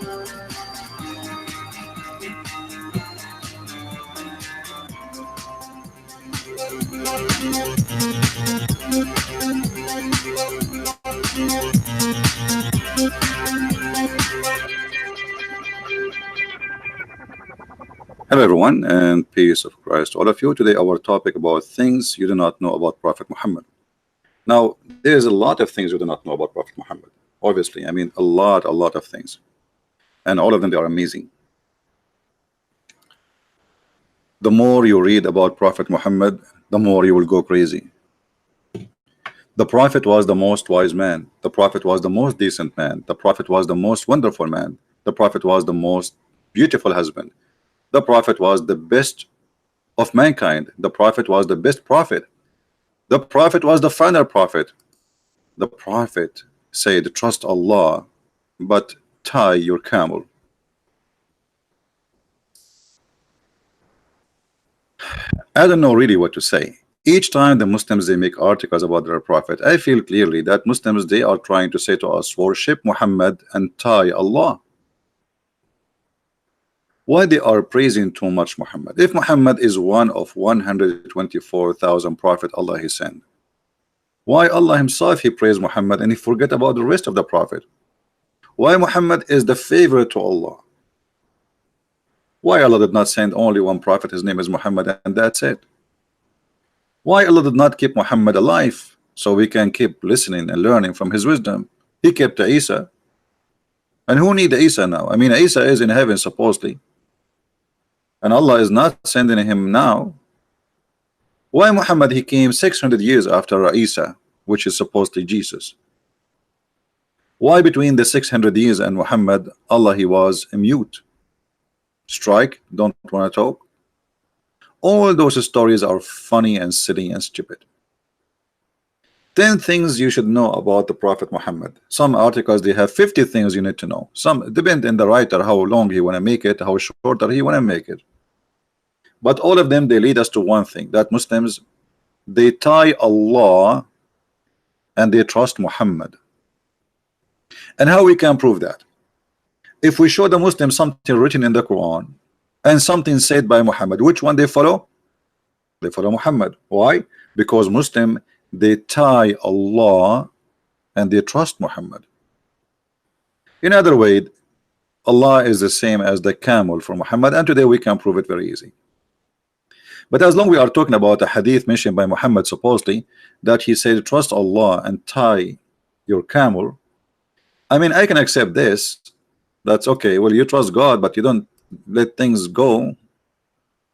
Hello, everyone, and peace of Christ to all of you. Today, our topic about things you do not know about Prophet Muhammad. Now, there's a lot of things you do not know about Prophet Muhammad. Obviously, I mean, a lot of things, and all of them they are amazing. The more you read about Prophet Muhammad, the more you will go crazy. The Prophet was the most wise man. The Prophet was the most decent man. The Prophet was the most wonderful man. The Prophet was the most beautiful husband. The Prophet was the best of mankind. The Prophet was the best prophet. The Prophet was the final prophet. The Prophet said, trust Allah, but tie your camel. I don't know really what to say. Each time the Muslims they make articles about their prophet, I feel clearly that Muslims they are trying to say to us, worship Muhammad and tie Allah. Why they are praising too much Muhammad? If Muhammad is one of 124,000 prophet Allah he sent, why Allah himself he praised Muhammad and he forget about the rest of the prophet? Why Muhammad is the favorite to Allah? Why Allah did not send only one prophet, his name is Muhammad, and that's it? Why Allah did not keep Muhammad alive so we can keep listening and learning from his wisdom? He kept Isa, and who need Isa now? I mean, Isa is in heaven supposedly, and Allah is not sending him now. Why Muhammad he came 600 years after Isa, which is supposedly Jesus? Why between the 600 years and Muhammad Allah he was mute, strike, don't want to talk? All those stories are funny and silly and stupid. 10 things you should know about the Prophet Muhammad. Some articles they have 50 things you need to know. Some depend on the writer how long he want to make it, how shorter he want to make it. But all of them they lead us to one thing, that Muslims they tie Allah and they trust Muhammad. And how we can prove that? If we show the Muslims something written in the Quran and something said by Muhammad, which one they follow? They follow Muhammad. Why? Because Muslim they tie Allah and they trust Muhammad. In other way, Allah is the same as the camel for Muhammad, and today we can prove it very easy. But as long we are talking about a hadith mentioned by Muhammad supposedly that he said trust Allah and tie your camel, I mean I can accept this. That's okay. Well, you trust God, but you don't let things go.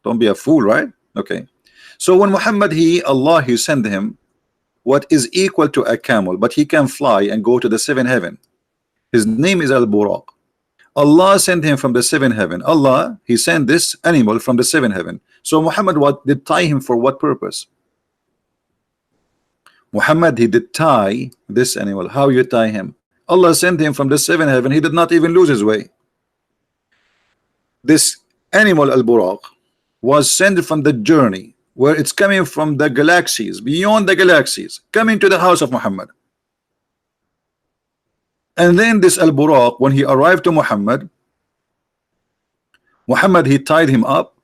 Don't be a fool, right? Okay. So when Muhammad Allah he sent him what is equal to a camel, but he can fly and go to the 7th heaven. His name is Al-Buraq. Allah sent him from the 7th heaven. Allah he sent this animal from the 7th heaven. So Muhammad what did tie him for what purpose? Muhammad he did tie this animal. How you tie him? Allah sent him from the 7th heaven. He did not even lose his way. This animal Al-Buraq was sent from the journey where it's coming from the galaxies, beyond the galaxies, coming to the house of Muhammad. And then this Al-Buraq, when he arrived to Muhammad, Muhammad he tied him up.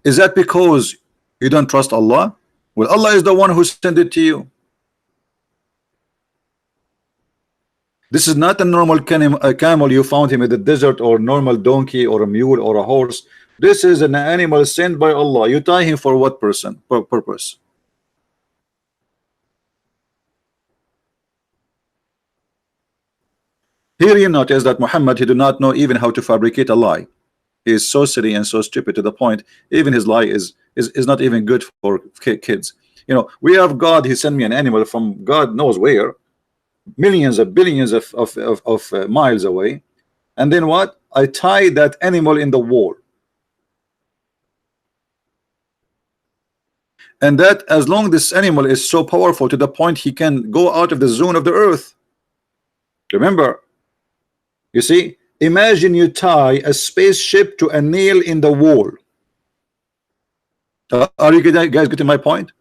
Is that because you don't trust Allah? Well, Allah is the one who sent it to you. This is not a normal camel you found him in the desert, or normal donkey or a mule or a horse. This is an animal sent by Allah. You tie him for what purpose? Here you notice that Muhammad he do not know even how to fabricate a lie. He is so silly and so stupid to the point even his lie is not even good for kids. You know, we have God, he sent me an animal from God knows where, millions of billions of miles away, and then what? I tie that animal in the wall, and that as long this animal is so powerful to the point he can go out of the zone of the earth. Remember, you see, imagine you tie a spaceship to a nail in the wall. Are you guys getting my point?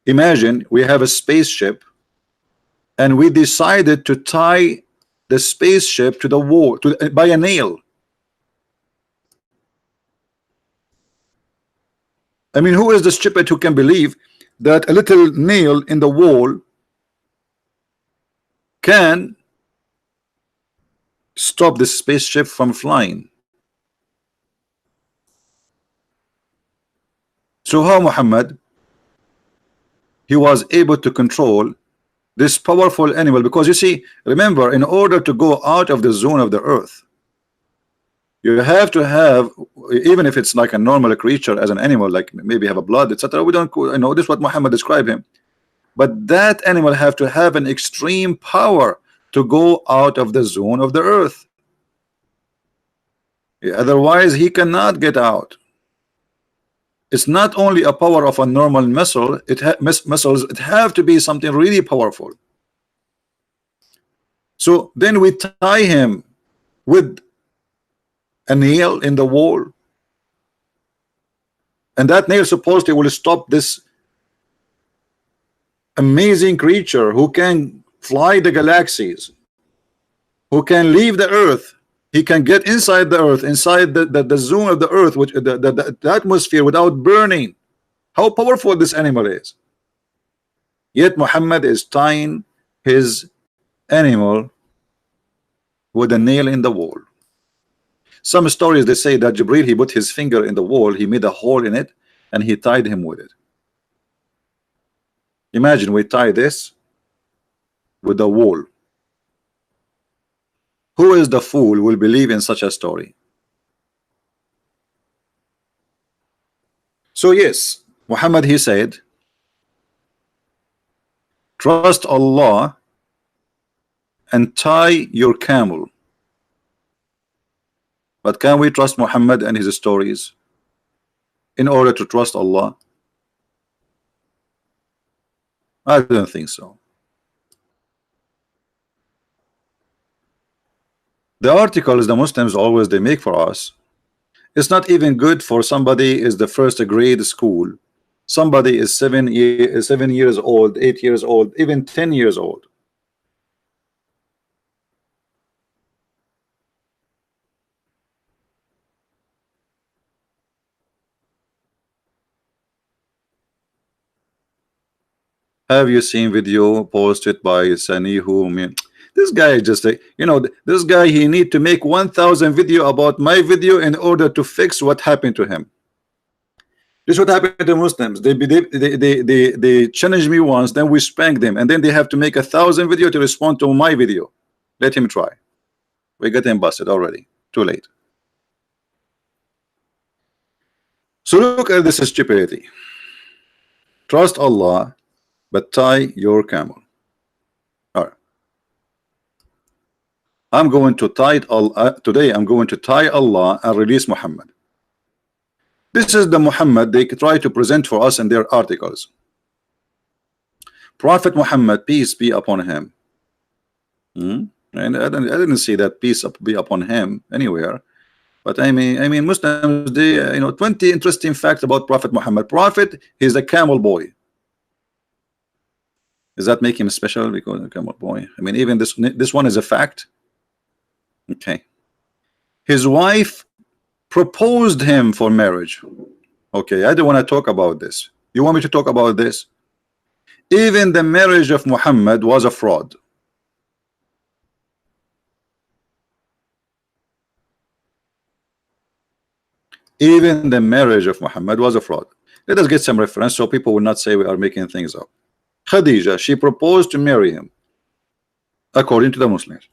Imagine we have a spaceship and we decided to tie the spaceship to the wall by a nail. I mean, who is the stupid who can believe that a little nail in the wall can stop this spaceship from flying? So how Muhammad, he was able to control this powerful animal? Because you see, remember, in order to go out of the zone of the earth, you have to have, even if it's like a normal creature as an animal, like maybe have a blood, etc. We don't, you know, this is what Muhammad described him. But that animal have to have an extreme power to go out of the zone of the earth. Otherwise, he cannot get out. It's not only a power of a normal muscle, muscles, it have to be something really powerful. So then we tie him with a nail in the wall, and that nail supposedly will stop this amazing creature who can fly the galaxies, who can leave the earth. He can get inside the earth, inside the zone of the earth, which the atmosphere, without burning. How powerful this animal is. Yet Muhammad is tying his animal with a nail in the wall. Some stories, they say that Jibril, he put his finger in the wall, he made a hole in it, and he tied him with it. Imagine we tie this with the wall. Who is the fool who will believe in such a story? So yes, Muhammad, he said, trust Allah and tie your camel. But can we trust Muhammad and his stories in order to trust Allah? I don't think so. The articles the Muslims always they make for us, it's not even good for somebody is the first grade school. Somebody is 7 years old, 8 years old, even 10 years old. Have you seen video posted by Sani who? This guy just you know, this guy, he need to make 1,000 video about my video in order to fix what happened to him. This is what happened to Muslims. They challenge me once, then we spank them, and then they have to make 1,000 video to respond to my video. Let him try. We got him busted already. Too late. So look at this stupidity. Trust Allah, but tie your camel. All right. I'm going to tie Allah today. I'm going to tie Allah and release Muhammad. This is the Muhammad they try to present for us in their articles. Prophet Muhammad, peace be upon him. And I didn't see that peace be upon him anywhere. But I mean, Muslims, they, you know, 20 interesting facts about Prophet Muhammad. Prophet, he's a camel boy. Does that make him special because a camel boy? I mean, even this one is a fact. Okay. His wife proposed him for marriage. Okay, I don't want to talk about this. You want me to talk about this? Even the marriage of Muhammad was a fraud. Even the marriage of Muhammad was a fraud. Let us get some reference so people will not say we are making things up. Khadija, she proposed to marry him according to the Muslims.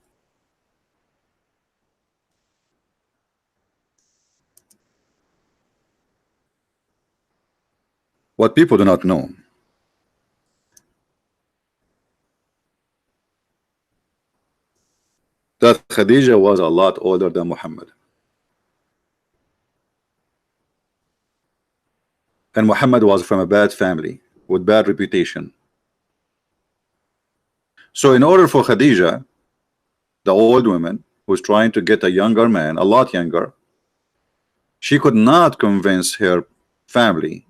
What people do not know, that Khadija was a lot older than Muhammad. And Muhammad was from a bad family with bad reputation. So in order for Khadija, the old woman who was trying to get a younger man, a lot younger, she could not convince her family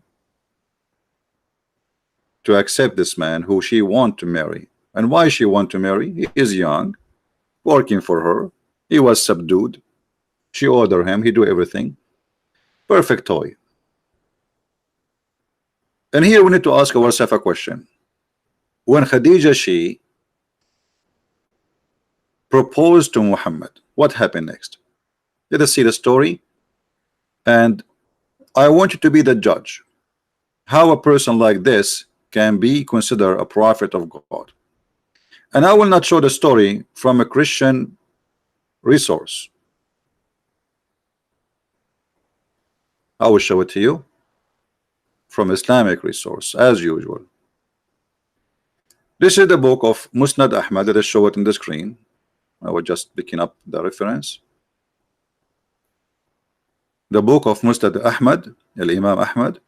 to accept this man who she wanted to marry. And why she want to marry? He is young, working for her. He was subdued. She ordered him. He do everything. Perfect toy. And here we need to ask ourselves a question. When Khadija, she proposed to Muhammad, what happened next? Let us see the story, and I want you to be the judge. How a person like this can be considered a prophet of God. And I will not show the story from a Christian resource. I will show it to you from Islamic resource, as usual. This is the book of Musnad Ahmad. Let us show it on the screen. I was just picking up the reference. The book of Musnad Ahmad, Imam Ahmad.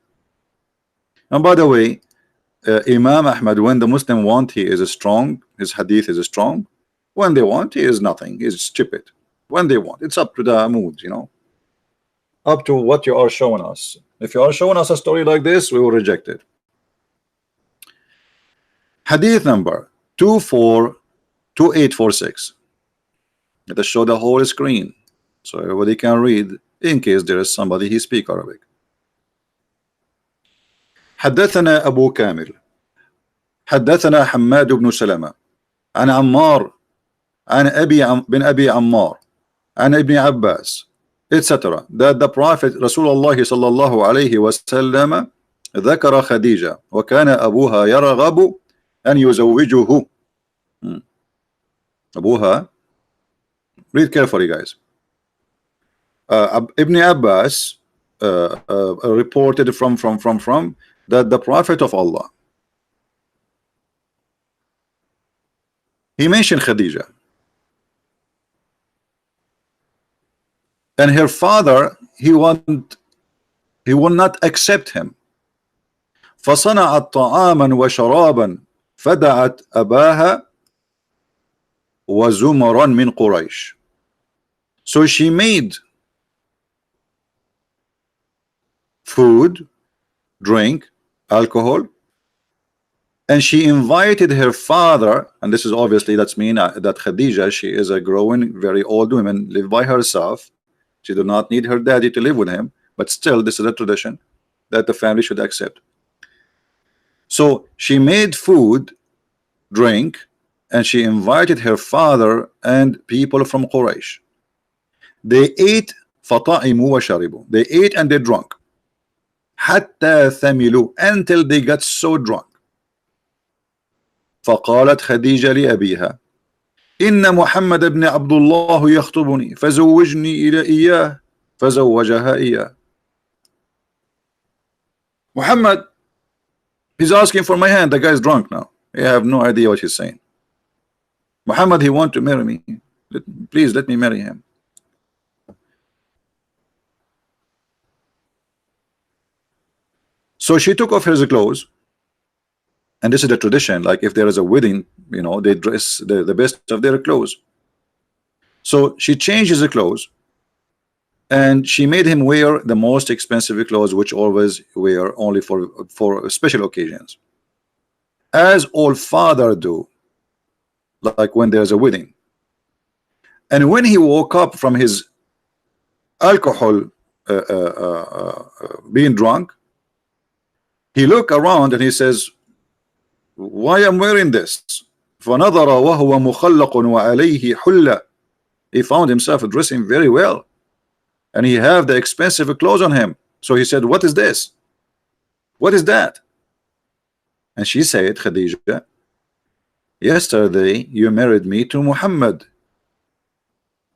And by the way, Imam Ahmad, when the Muslim want, he is strong. His hadith is strong. When they want, he is nothing. He's stupid. When they want, it's up to the mood, you know, up to what you are showing us. If you are showing us a story like this, we will reject it. Hadith number 242846. Let us show the whole screen so everybody can read, in case there is somebody who speaks Arabic. حدثنا أبو كامل حدثنا حماد بن سلمة عن عمار عن بن أبي عمار عن ابن عباس etc. that the Prophet Rasulullah صلى الله عليه وسلم ذكر خديجة وكان أبوها يرغب أن يزوجه. أبوها, read carefully guys. Ibn Abbas reported from that the Prophet of Allah, he mentioned Khadija, and her father, he will not accept him. فصنعت طعاما وشرابا فدعت أباها وزمرا من قريش. So she made food, drink, alcohol, and she invited her father, and this is obviously, that's mean that Khadija, she is a growing, very old woman, live by herself. She do not need her daddy to live with him, but still this is a tradition that the family should accept. So she made food, drink, and she invited her father and people from Quraysh. They ate فطعموا وشربوا. They ate and they drank. حتى ثملوا, until they got so drunk. فقالت خديجة لأبيها إن محمد بن عبد الله يخطبني فزوجني إلى إياه فزوجها إياه. Muhammad, he's asking for my hand. The guy's drunk now. I have no idea what he's saying. Muhammad, he want to marry me. Please let me marry him. So she took off her clothes, and this is the tradition. Like if there is a wedding, you know, they dress the best of their clothes. So she changed his clothes, and she made him wear the most expensive clothes, which always wear only for special occasions, as all father do, like when there's a wedding. And when he woke up from his alcohol, being drunk, he looked around and he says, why am I wearing this? فنظر وهو مخلق وعليه حلة. He found himself dressing very well, and he have the expensive clothes on him. So he said, what is this? What is that? And she said, Khadija, yesterday you married me to Muhammad.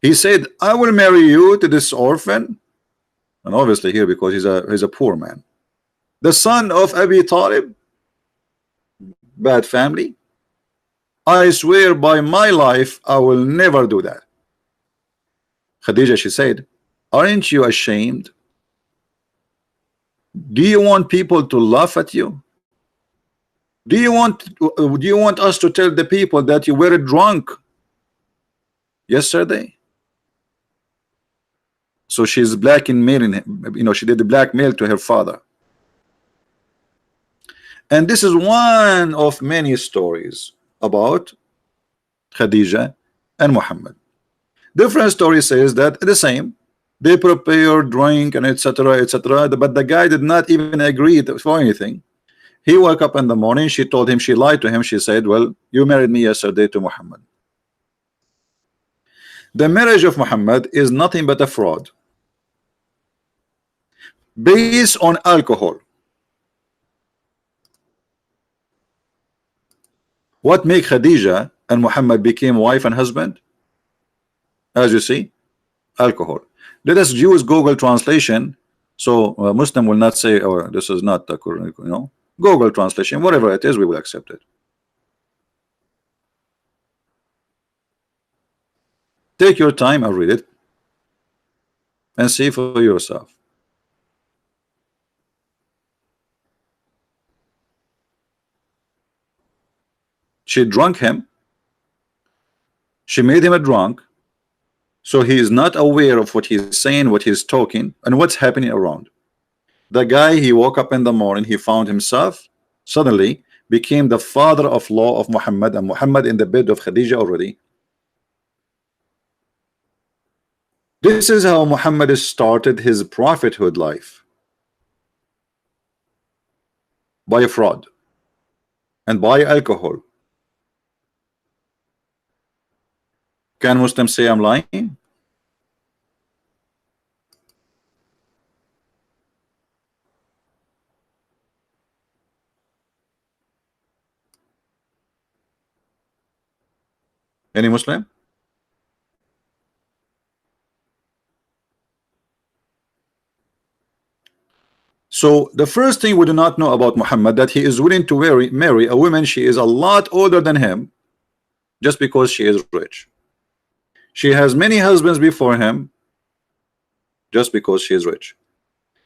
He said, I will marry you to this orphan. And obviously here, because he's a poor man, the son of Abi Talib, bad family. I swear by my life I will never do that. Khadija, she said, aren't you ashamed? Do you want people to laugh at you? Do you want us to tell the people that you were drunk yesterday? So she's blackmailing him, you know, she did the blackmail to her father. And this is one of many stories about Khadija and Muhammad. Different story says that the same. They prepare drink and etc. etc. But the guy did not even agree for anything. He woke up in the morning. She told him, she lied to him. She said, well, you married me yesterday to Muhammad. The marriage of Muhammad is nothing but a fraud based on alcohol. What make Khadija and Muhammad became wife and husband? As you see, alcohol. Let us use Google translation, so Muslim will not say, oh, this is not the correct, you know. Google translation, whatever it is, we will accept it. Take your time and read it and see for yourself. She drunk him. She made him a drunk. So he is not aware of what he's saying, what he's talking, and what's happening around. The guy, he woke up in the morning, he found himself suddenly became the father-in-law of Muhammad, and Muhammad in the bed of Khadija already. This is how Muhammad started his prophethood life, by fraud and by alcohol. Can Muslims say I'm lying? Any Muslim? So the first thing we do not know about Muhammad, that he is willing to marry a woman, she is a lot older than him, just because she is rich. She has many husbands before him, just because she is rich.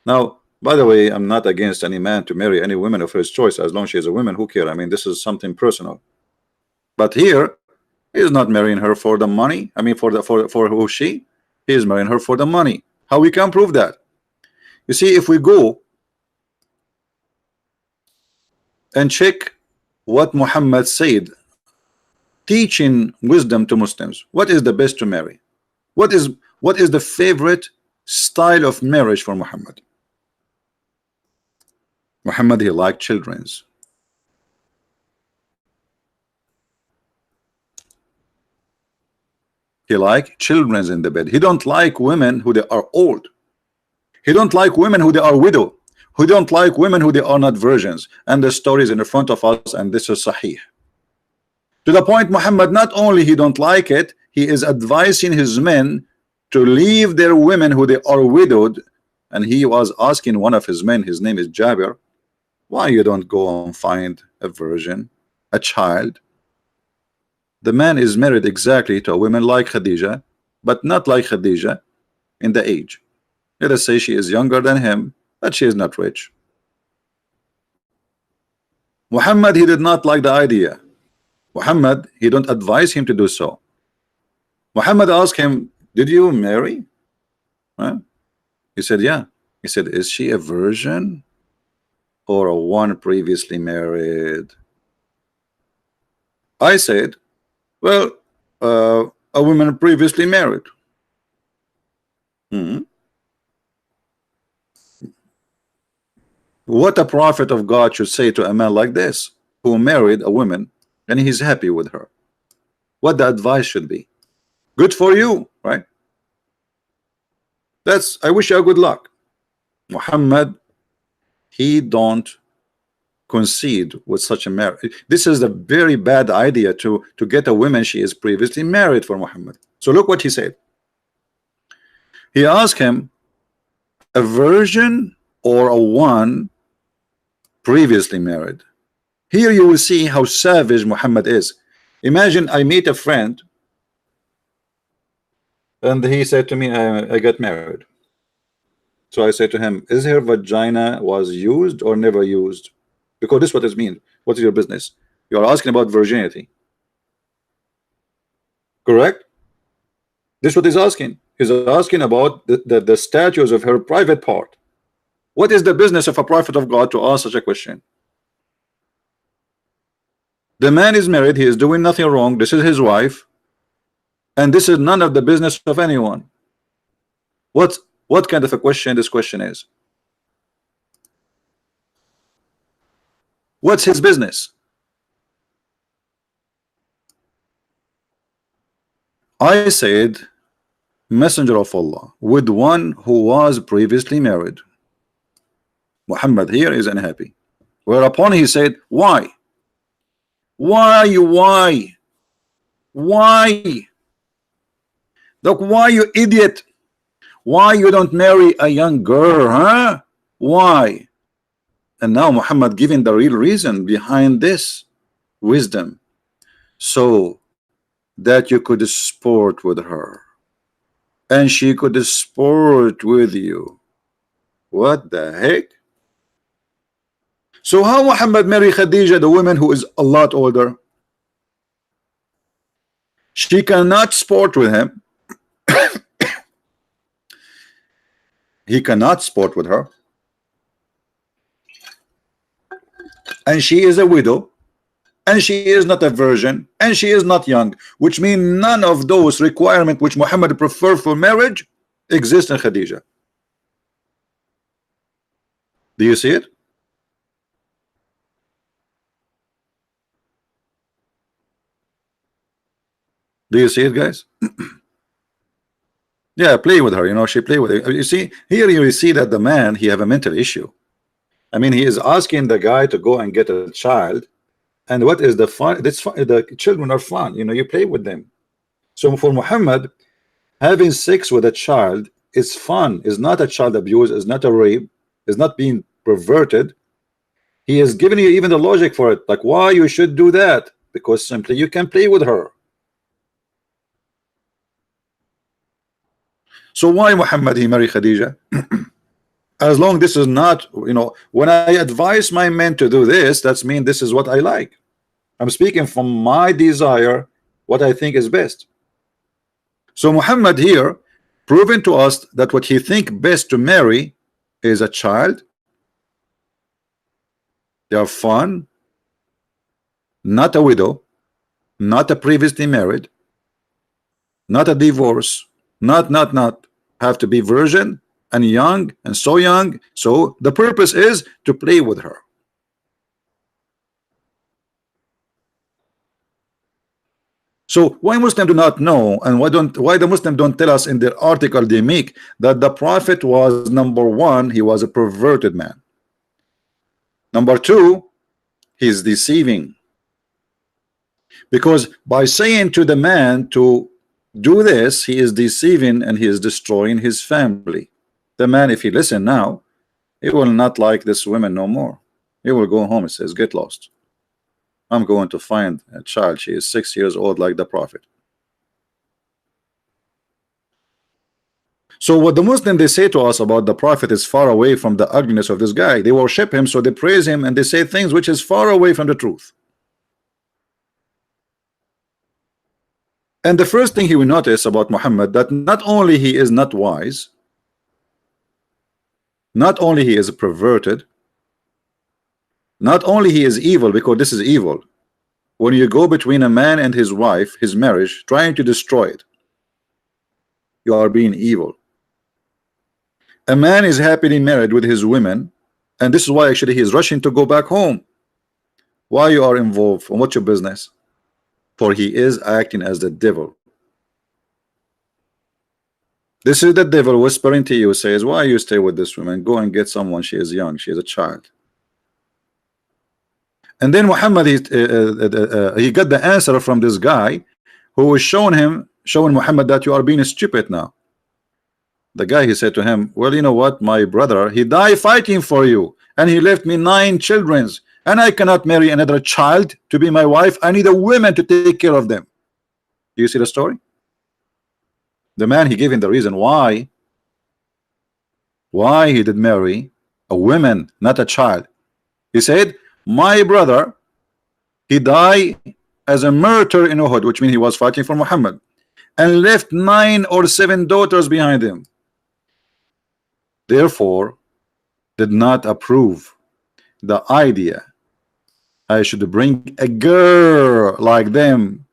Now, by the way, I'm not against any man to marry any woman of his choice, as long as she is a woman. Who cares? I mean, this is something personal. But here, he is not marrying her for the money. I mean, for who she? He is marrying her for the money. How we can prove that? You see, if we go and check what Muhammad said, teaching wisdom to Muslims, what is the best to marry? What is the favorite style of marriage for Muhammad? Muhammad, he liked children's. He like children's in the bed. He don't like women who they are old. He don't like women who they are widow. Who don't like women who they are not virgins. And the story is in front of us, and this is sahih. To the point, Muhammad not only he don't like it, he is advising his men to leave their women who they are widowed. And he was asking one of his men, his name is Jabir, why you don't go and find a virgin, a child? The man is married exactly to a woman like Khadija, but not like Khadija in the age. Let us say she is younger than him, but she is not rich. Muhammad, he did not like the idea. Muhammad, he don't advise him to do so. Muhammad asked him, did you marry? Huh? He said, yeah. He said, is she a virgin or a one previously married? I said, well, a woman previously married. What a prophet of God should say to a man like this, who married a woman and he's happy with her? What the advice should be? Good for you, right? I wish you good luck. Muhammad, he don't concede with such a marriage. This is a very bad idea to get a woman she is previously married for Muhammad. So look what he said. He asked him, a virgin or a one previously married? Here you will see how savage Muhammad is. Imagine I meet a friend and he said to me, I got married. So I said to him, is her vagina was used or never used? Because this is what it means. What is your business? You are asking about virginity. Correct? This is what he's asking. He's asking about the status of her private part. What is the business of a prophet of God to ask such a question? The man is married, he is doing nothing wrong, this is his wife, and this is none of the business of anyone. What kind of a question this question is? What's his business? I said, Messenger of Allah, with one who was previously married. Muhammad here is unhappy. Whereupon he said, why? Why? Look, why, you idiot? Why you don't marry a young girl, huh? Why? And now Muhammad giving the real reason behind this wisdom, so that you could sport with her and she could sport with you. What the heck? So how Muhammad marry Khadija, the woman who is a lot older? She cannot sport with him. He cannot sport with her, and she is a widow, and she is not a virgin, and she is not young, which mean none of those requirements which Muhammad prefer for marriage exist in Khadija. Do you see it? Do you see it, guys? Yeah, play with her, you know, she play with it. You see, here you see that the man, he have a mental issue. I mean, he is asking the guy to go and get a child, and what is the fun? That's fun. The children are fun, you know, you play with them. So for Muhammad, having sex with a child is fun, is not a child abuse, is not a rape, is not being perverted. He has given you even the logic for it, like why you should do that, because simply you can play with her. So why Muhammad he marry Khadija? As long this is not, you know, when I advise my men to do this, that's mean this is what I like. I'm speaking from my desire, what I think is best. So Muhammad here proving to us that what he think best to marry is a child. They are fun, not a widow, not a previously married, not a divorce, not have to be virgin and young and so young. So the purpose is to play with her. So why Muslims do not know, and why the Muslim don't tell us in their article they make that the Prophet was, number one, he was a perverted man. Number two, he's deceiving, because by saying to the man to do this, he is deceiving and he is destroying his family. The man, if he listen now, he will not like this woman no more. He will go home and says, get lost. I'm going to find a child. She is 6 years old like the Prophet. So what the Muslim they say to us about the Prophet is far away from the ugliness of this guy. They worship him, so they praise him and they say things which is far away from the truth. And the first thing he will notice about Muhammad, that not only he is not wise, not only he is perverted, not only he is evil, because this is evil. When you go between a man and his wife, his marriage, trying to destroy it, you are being evil. A man is happily married with his women, and this is why actually he is rushing to go back home. Why you are involved, and what's your business? For he is acting as the devil. This is the devil whispering to you, says, why you stay with this woman? Go and get someone, she is young, she is a child. And then Muhammad, he got the answer from this guy who was showing Muhammad that you are being stupid now. The guy, he said to him, well, you know what, my brother, he died fighting for you, and he left me 9 children, and I cannot marry another child to be my wife. I need a woman to take care of them. Do you see the story? The man, he gave him the reason why he did marry a woman, not a child. He said, my brother, he died as a martyr in Uhud, which means he was fighting for Muhammad, and left 9 or 7 daughters behind him. Therefore, did not approve the idea I should bring a girl like them.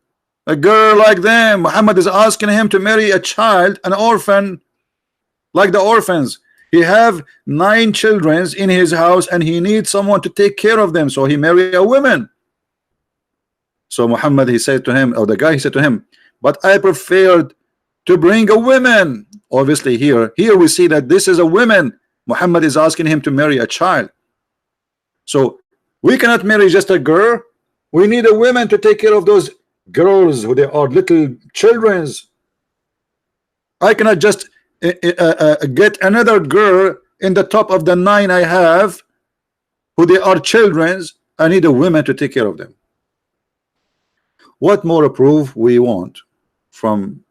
A girl like them. Muhammad is asking him to marry a child, an orphan, like the orphans. He have 9 children in his house and he needs someone to take care of them, so he marry a woman. So Muhammad, he said to him, or the guy, he said to him, but I preferred to bring a woman. Obviously here we see that this is a woman. Muhammad is asking him to marry a child. So we cannot marry just a girl. We need a woman to take care of those girls who they are little children's. I cannot just get another girl in the top of the 9 I have who they are children's. I need a woman to take care of them. What more proof we want from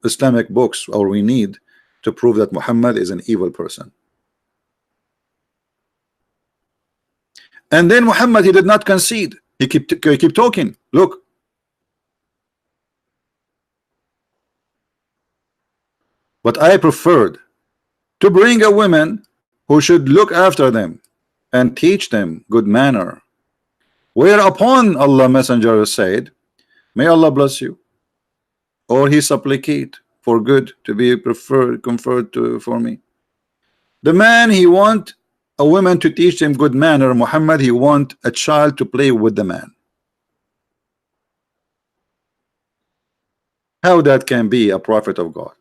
Islamic books, or we need to prove that Muhammad is an evil person? And then Muhammad, he did not concede. He keep talking. Look, but I preferred to bring a woman who should look after them and teach them good manner. Whereupon Allah Messenger said, may Allah bless you, or he supplicate for good to be preferred, conferred to for me. The man, he want a woman to teach him good manner. Muhammad, he want a child to play with the man. How that can be a prophet of God?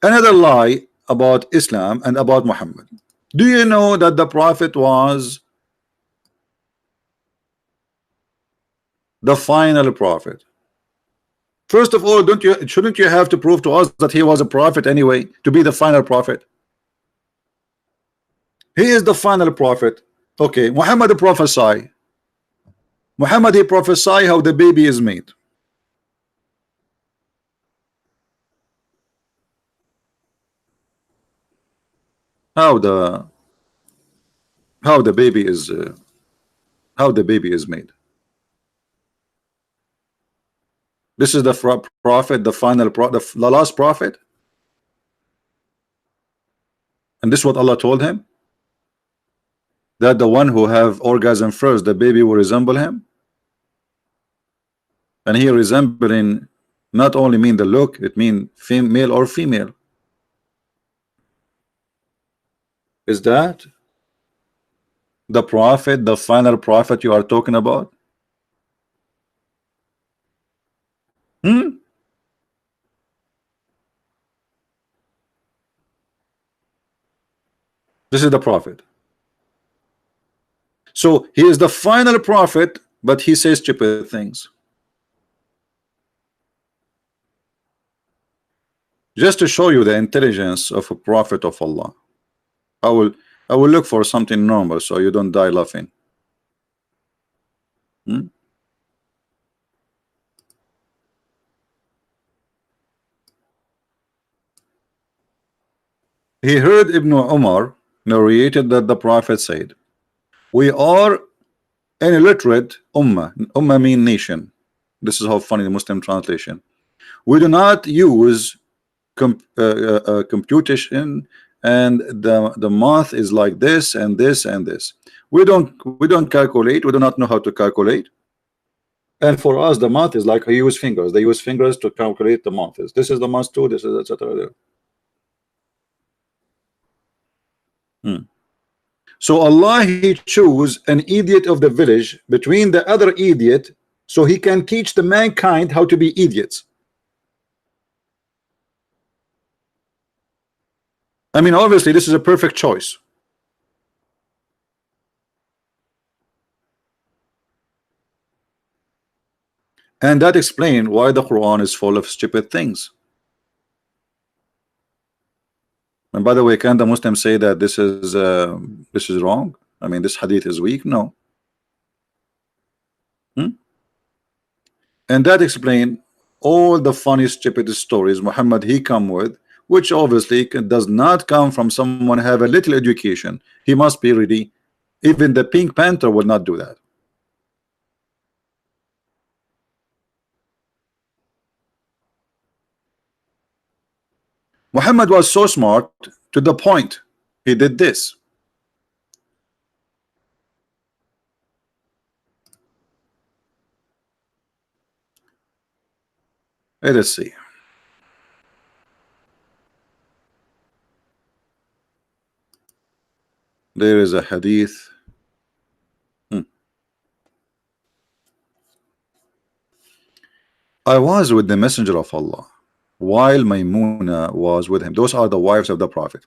Another lie about Islam and about Muhammad. Do you know that the prophet was the final prophet? First of all, shouldn't you have to prove to us that he was a prophet anyway, to be the final prophet? He is the final prophet. Okay, Muhammad prophesy. Muhammad, he prophesy how the baby is made. How the baby is made. This is the prophet, the final prophet, the last prophet, and this is what Allah told him, that the one who have orgasm first, the baby will resemble him. And here resembling not only mean the look, it mean male or female. Is that the prophet, the final prophet you are talking about? This is the prophet. So he is the final prophet, but he says stupid things. Just to show you the intelligence of a prophet of Allah. I will look for something normal so you don't die laughing. He heard Ibn Umar narrated that the prophet said, we are an illiterate ummah. Ummah mean nation. This is how funny the Muslim translation. We do not use computation, and the math is like this and this and this. We don't calculate. We do not know how to calculate. And for us, the math is like I use fingers. They use fingers to calculate the math. This is the math too. This is etc. So Allah, he chose an idiot of the village between the other idiot, so he can teach the mankind how to be idiots. I mean, obviously this is a perfect choice. And that explains why the Quran is full of stupid things. And by the way, can the Muslims say that this is wrong? I mean, this hadith is weak? No. And that explains all the funny, stupid stories Muhammad he come with, which obviously does not come from someone have a little education. He must be ready. Even the Pink Panther would not do that. Muhammad was so smart to the point he did this. Let us see. There is a hadith. I was with the Messenger of Allah while Maymuna was with him. Those are the wives of the Prophet.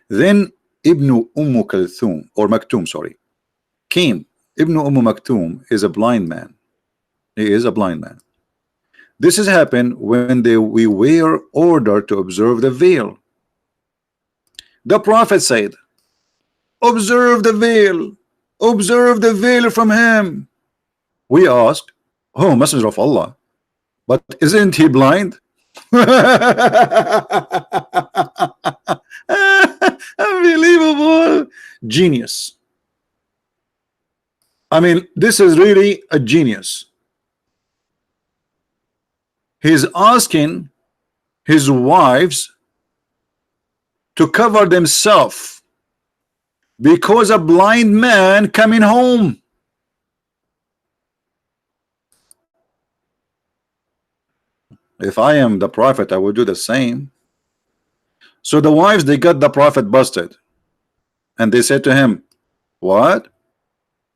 Then Ibn Kalthum, or Maktoum, sorry, came. Ibn Maktoum is a blind man. He is a blind man. This has happened when we were ordered to observe the veil. The Prophet said, observe the veil. Observe the veil from him. We asked, oh, Messenger of Allah, but isn't he blind? Unbelievable. Genius. I mean, this is really a genius. He's asking his wives to cover themselves because a blind man coming home. If I am the Prophet, I would do the same. So the wives, they got the Prophet busted, and they said to him, what?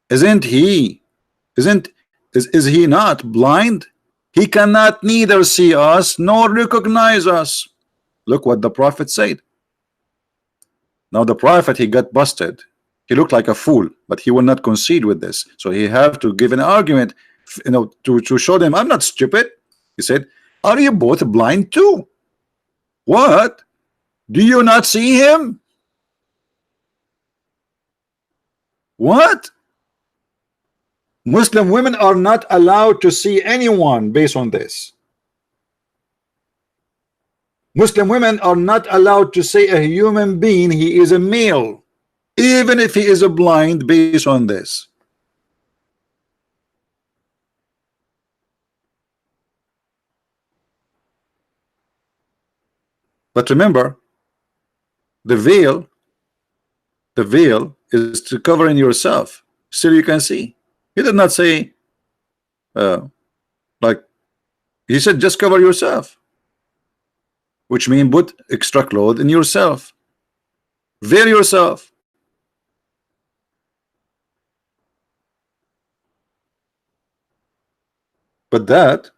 Isn't he? Is he not blind? He cannot neither see us nor recognize us. Look what the Prophet said. Now the Prophet, he got busted. He looked like a fool, but he will not concede with this. So he have to give an argument, you know, to show them I'm not stupid. He said, are you both blind too? What? Do you not see him? What? Muslim women are not allowed to see anyone based on this. Muslim women are not allowed to say a human being he is a male, even if he is a blind, based on this. But remember, the veil is to cover in yourself, still you can see. He did not say like, he said just cover yourself, which means put extra clothes in yourself, veil yourself. But that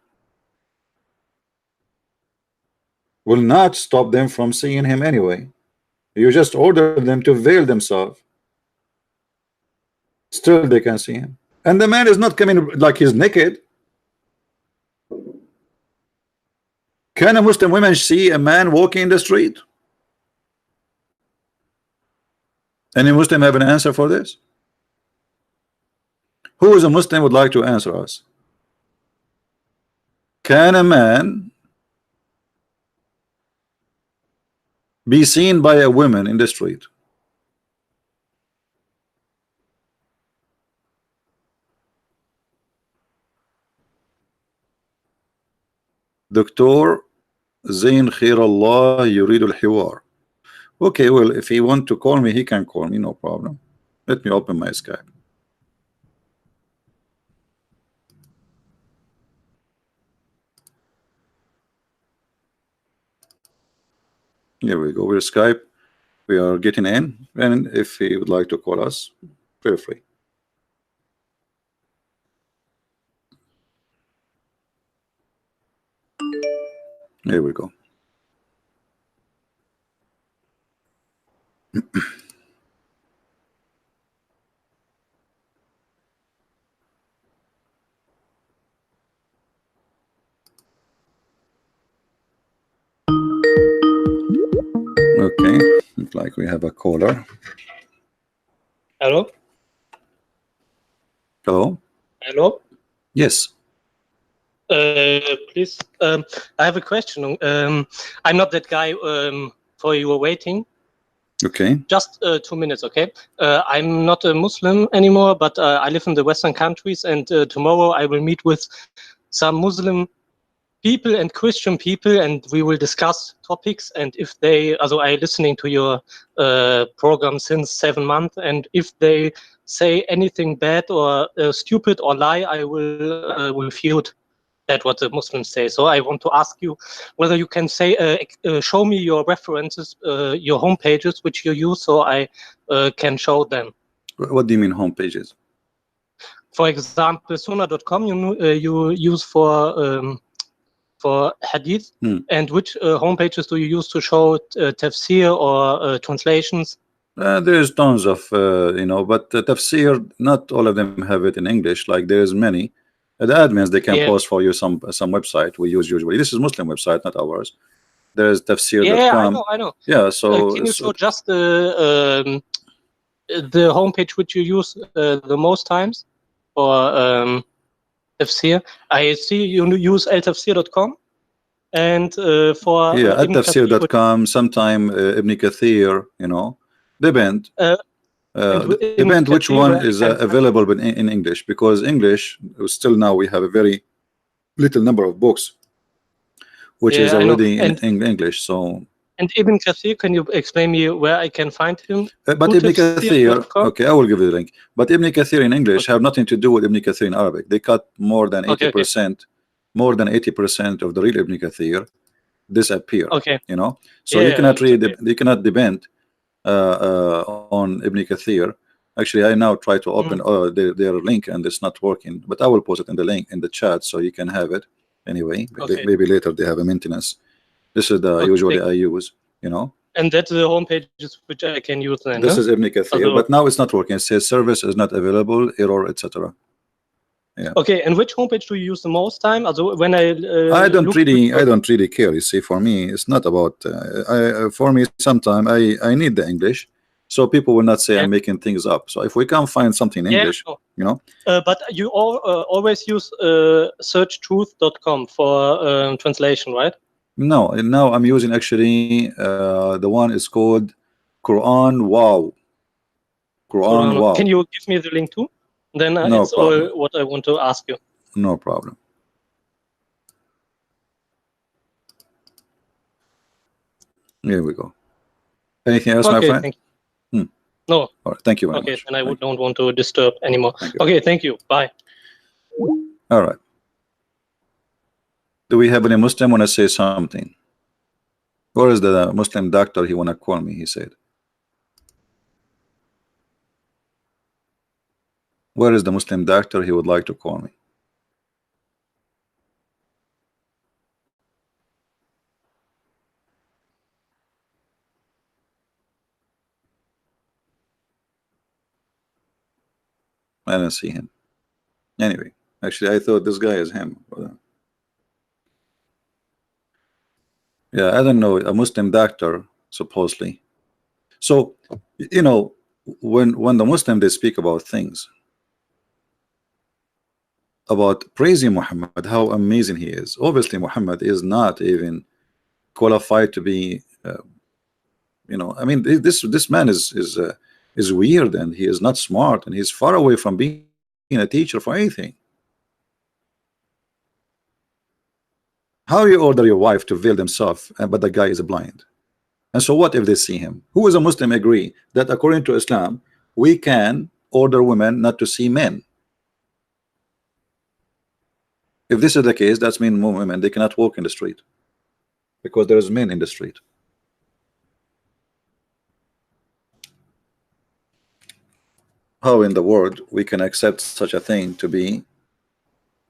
will not stop them from seeing him anyway. You just order them to veil themselves, still they can see him. And the man is not coming like he's naked. Can a Muslim woman see a man walking in the street? Any Muslim have an answer for this? Who is a Muslim would like to answer us? Can a man be seen by a woman in the street? Dr. Zain Khairallah Yurid al-Hiwar. Okay, well, if he want to call me, he can call me, no problem. Let me open my Skype. Here we go. We're Skype. We are getting in, and if he would like to call us, feel free. Here we go. Okay, looks like we have a caller. Hello? Hello? Hello? Yes. Please, I have a question. I'm not that guy for you waiting. Okay. Just 2 minutes, okay? I'm not a Muslim anymore, but I live in the Western countries, and tomorrow I will meet with some Muslim people and Christian people, and we will discuss topics. And if they, also I listening to your program since 7 months, and if they say anything bad or stupid or lie, I will refute That's what the Muslims say. So I want to ask you whether you can say, show me your references, your home pages which you use, so I can show them. What do you mean home pages? For example, Sunnah.com you use for hadith, and which home pages do you use to show tafsir or translations? There's tons of but tafsir, not all of them have it in English. Like there's many. The admins, they can post for you some website we use usually. This is Muslim website, not ours. There's tafsir.com. Yeah, I know. Yeah, so can you show just the homepage which you use the most times for tafsir? I see you use altafsir.com, and for at tafsir.com, sometime Ibn Kathir, depend. Depend which one is available in English, because English still now we have a very little number of books which is already in English. So, and Ibn Kathir, can you explain me where I can find him? But Ibn Kathir, okay, I will give you the link. But Ibn Kathir in English have nothing to do with Ibn Kathir in Arabic. They cut more than 80%, more than 80% of the real Ibn Kathir disappear. Okay, so you cannot read, you cannot depend on Ibn Kathir. Actually, I now try to open their link and it's not working, but I will post it in the link in the chat so you can have it anyway. Maybe later they have a maintenance. This is the usually I use, and that's the homepage which I can use then. This is Ibn Kathir, but now it's not working. It says service is not available, error, etc. Yeah. Okay, and which homepage do you use the most time? Also, when I don't really care. You see, for me, it's not about. For me, sometimes I need the English, so people will not say I'm making things up. So if we can't find something in English, But you always use searchtruth.com for translation, right? No, now I'm using actually the one is called Quran Wow. Quran Wow. Can you give me the link too? Then no it's problem. all what I want to ask you. No problem. Here we go. Anything else, my friend? Thank you. No. All right. Thank you very much. Okay, then I don't want to disturb anymore. Okay, thank you. Bye. All right. Do we have any Muslim want to say something? Where is the Muslim doctor? He want to call me, he said. Where is the Muslim doctor? He would like to call me. I don't see him. Anyway, actually, I thought this guy is him. Yeah, I don't know, a Muslim doctor, supposedly. So, when the Muslim, they speak about things, about praising Muhammad, how amazing he is. Obviously, Muhammad is not even qualified to be, I mean, this man is weird, and he is not smart, and he's far away from being a teacher for anything. How you order your wife to veil themselves, but the guy is blind? And so what if they see him? Who is a Muslim agree that according to Islam we can order women not to see men? If this is the case, that's mean more women, they cannot walk in the street because there's men in the street. How in the world we can accept such a thing to be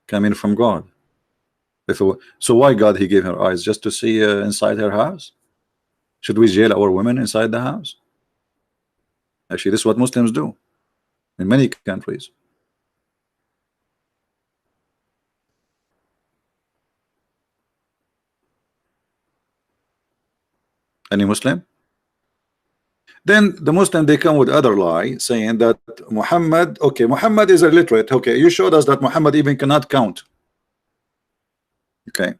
coming from God? So why God he gave her eyes? Just to see inside her house? Should we jail our women inside the house? Actually, this is what Muslims do in many countries. Any Muslim? Then the Muslim, they come with other lie saying that Muhammad, okay, Muhammad is illiterate. Okay, you showed us that Muhammad even cannot count. Okay,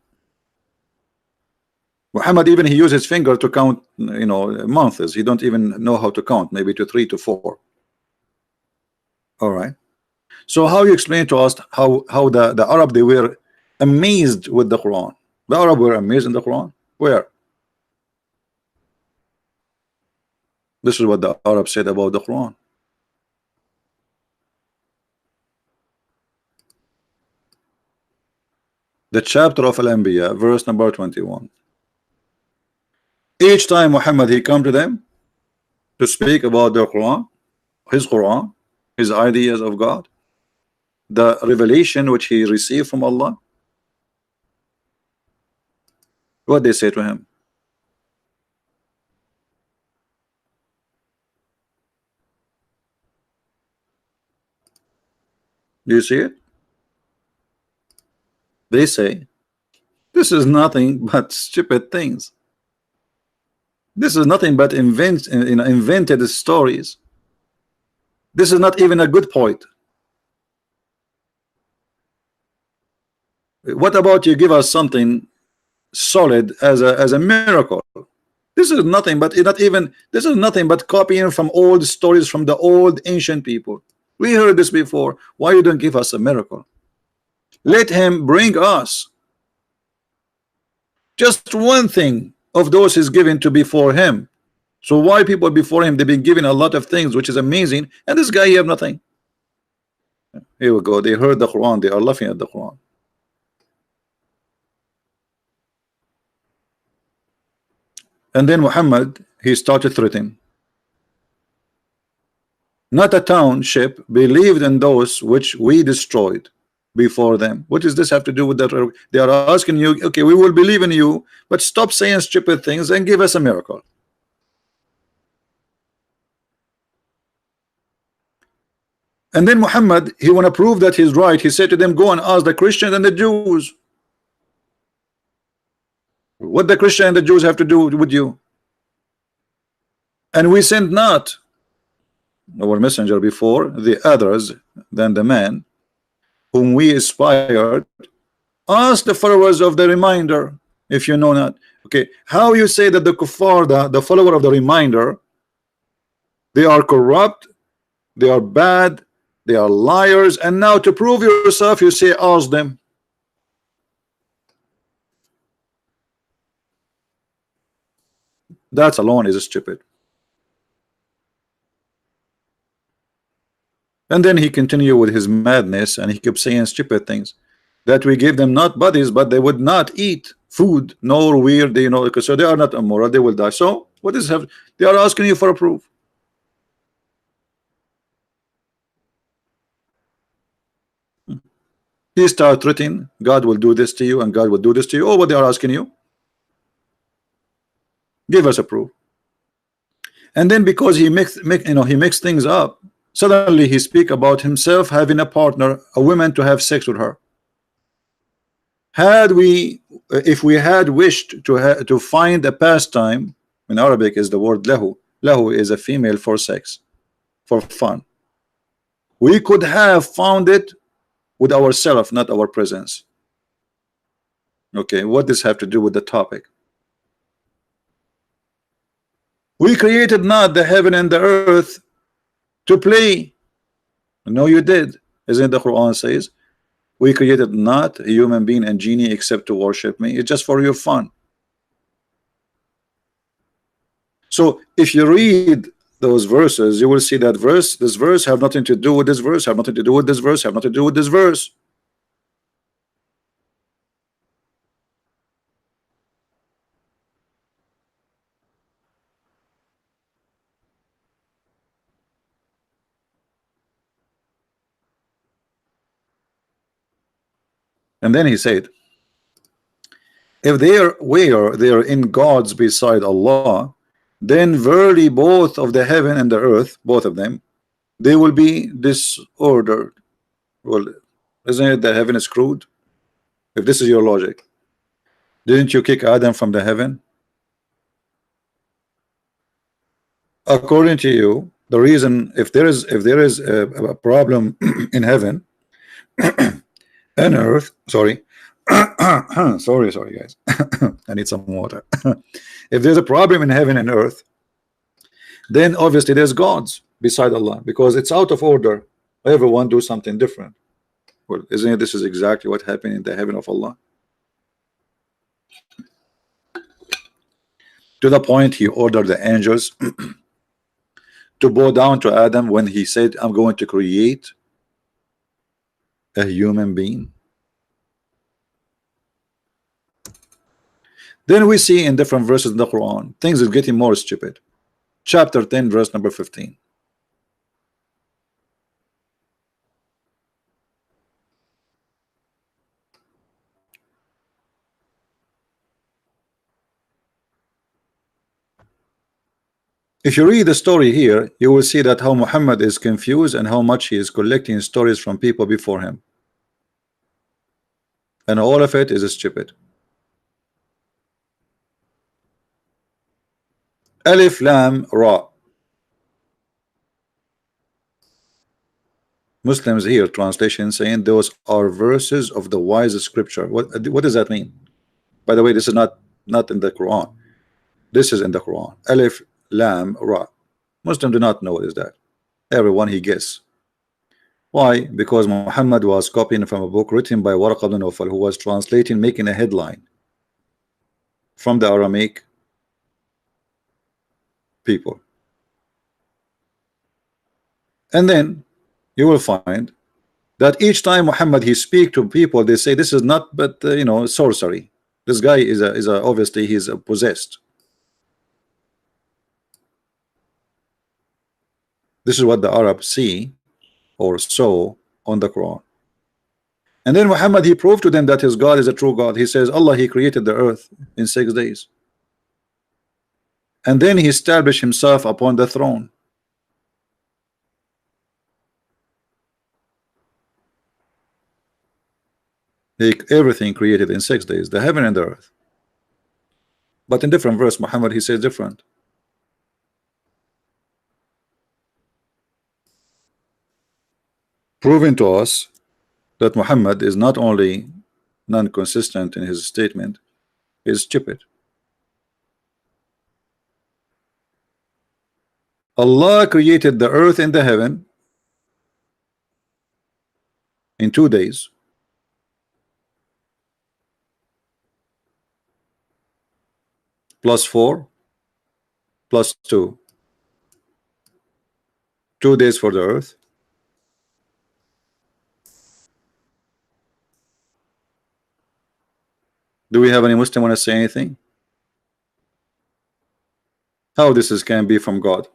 Muhammad even he used his finger to count, months. He don't even know how to count, maybe to 3 to 4. All right. So how you explain to us how the Arab, they were amazed with the Quran? The Arab were amazed in the Quran. Where? This is what the Arab said about the Quran. the chapter of Al-Anbiya, verse number 21. Each time Muhammad he come to them to speak about their Quran, his ideas of God, the revelation which he received from Allah, what they say to him? Do you see it? They say, this is nothing but stupid things. This is nothing but invented stories. This is not even a good point. What about you give us something solid as a miracle? This is nothing but this is nothing but copying from old stories from the old ancient people. We heard this before. Why you don't give us a miracle? Let him bring us just one thing of those is given to before him. So why people before him they've been given a lot of things which is amazing, and this guy he have nothing. Here we go. They heard the Quran. They are laughing at the Quran. And then Muhammad he started threatening. Not a township believed in those which we destroyed before them. What does this have to do with that? They are asking you, okay, we will believe in you, but stop saying stupid things and give us a miracle. And then Muhammad, he want to prove that he's right. He said to them, go and ask the Christians and the Jews. What the Christian and the Jews have to do with you? And we sent not our messenger before the others than the man whom we inspired. Ask the followers of the reminder if you know not. Okay, how you say that the kuffar, the follower of the reminder, they are corrupt, they are bad, they are liars, and now to prove yourself you say ask them. That alone is stupid. And then he continued with his madness, and he kept saying stupid things that we gave them not bodies, but they would not eat food, nor weird, you know, so they are not immoral, they will die. So what is have they are asking you for a proof? He start threatening God will do this to you and God will do this to you. Oh, what they are asking you? Give us a proof. And then because he mixed things up, suddenly he speak about himself having a partner, a woman to have sex with her. If we had wished to find a pastime, in Arabic is the word lahu. Lahu is a female for sex, for fun. We could have found it with ourselves, not our presence. Okay, what does this have to do with the topic? We created not the heaven and the earth to play. No, you did. Isn't the Quran says, we created not a human being and genie except to worship me. It's just for your fun. So if you read those verses, you will see that this verse have nothing to do with this verse, have nothing to do with this verse, have nothing to do with this verse. And then he said, if they are in gods beside Allah, then verily both of the heaven and the earth, both of them, they will be disordered. Well, isn't it that heaven is screwed? If this is your logic, didn't you kick Adam from the heaven? According to you, the reason if there is a problem in heaven and earth, sorry, sorry guys, I need some water. If there's a problem in heaven and earth, then obviously there's gods beside Allah, because it's out of order. Everyone do something different. Well, isn't it this is exactly what happened in the heaven of Allah? To the point he ordered the angels to bow down to Adam when he said, I'm going to create a human being. Then we see in different verses in the Quran, things is getting more stupid. Chapter 10, verse number 15. If you read the story here, you will see that how Muhammad is confused and how much he is collecting stories from people before him. And all of it is stupid. Alif Lam Ra. Muslims here translation saying those are verses of the wise scripture. What does that mean? By the way, this is not in the Quran. This is in the Quran. Alif Lam Ra. Muslims do not know what is that. Everyone he guess. Why? Because Muhammad was copying from a book written by Waraq ibn Nawfal, who was translating, making a headline from the Aramaic people. And then you will find that each time Muhammad he speak to people, they say this is not but sorcery. This guy is obviously he's possessed. This is what the Arabs see or saw on the Quran. And then Muhammad he proved to them that his God is a true God. He says Allah he created the earth in 6 days. And then he established himself upon the throne. Everything created in 6 days, the heaven and the earth. But in different verse Muhammad he says different. Proving to us that Muhammad is not only non-consistent in his statement, he is stupid. Allah created the earth and the heaven in 2 days. Plus 4 plus 2. 2 days for the earth. Do we have any Muslim want to say anything? How this can be from God?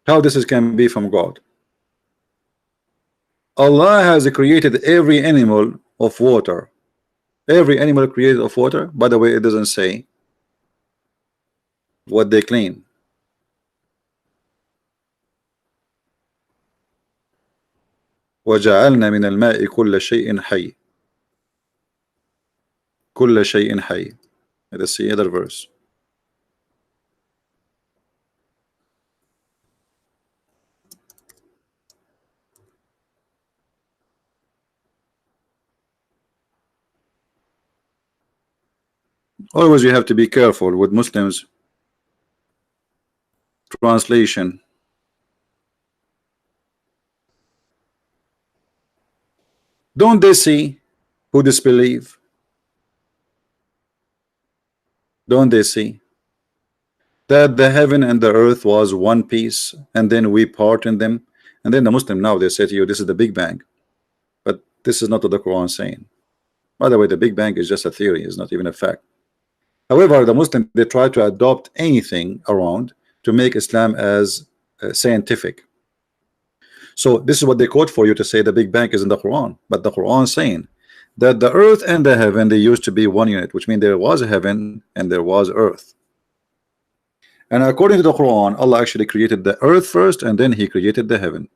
How this can be from God? Allah has created every animal of water. Every animal created of water. By the way, it doesn't say what they claim. وجعلنا من الماء كل شيء حي. كل شيء حي. Let's see other verse. Always you have to be careful with Muslims translation. Don't they see who disbelieve? Don't they see that the heaven and the earth was one piece and then we part in them? And then the Muslim now they say to you this is the Big Bang, but this is not what the Quran saying. By the way, the Big Bang is just a theory, it's not even a fact. However, the Muslim they try to adopt anything around to make Islam as scientific. So this is what they quote for you to say the Big Bang is in the Quran, but the Quran is saying that the earth and the heaven they used to be one unit, which means there was a heaven and there was earth. And according to the Quran, Allah actually created the earth first and then he created the heaven.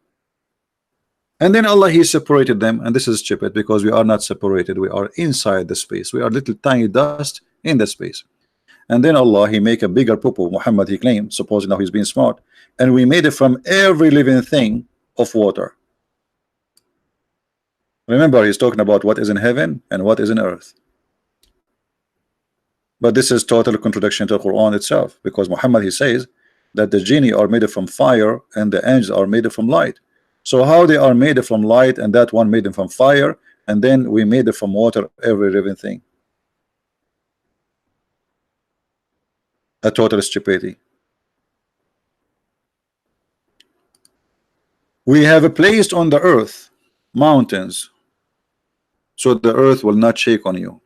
And then Allah he separated them, and this is stupid because we are not separated, we are inside the space, we are little tiny dust in the space. And then Allah he make a bigger poo-poo. Muhammad he claimed, supposing now he's being smart, and we made it from every living thing of water. Remember he's talking about what is in heaven and what is in earth. But this is total contradiction to the Quran itself, because Muhammad he says that the genie are made from fire and the angels are made from light. So how they are made from light and that one made them from fire, and then we made it from water, every living thing? A total stupidity. We have placed on the earth mountains, so the earth will not shake on you.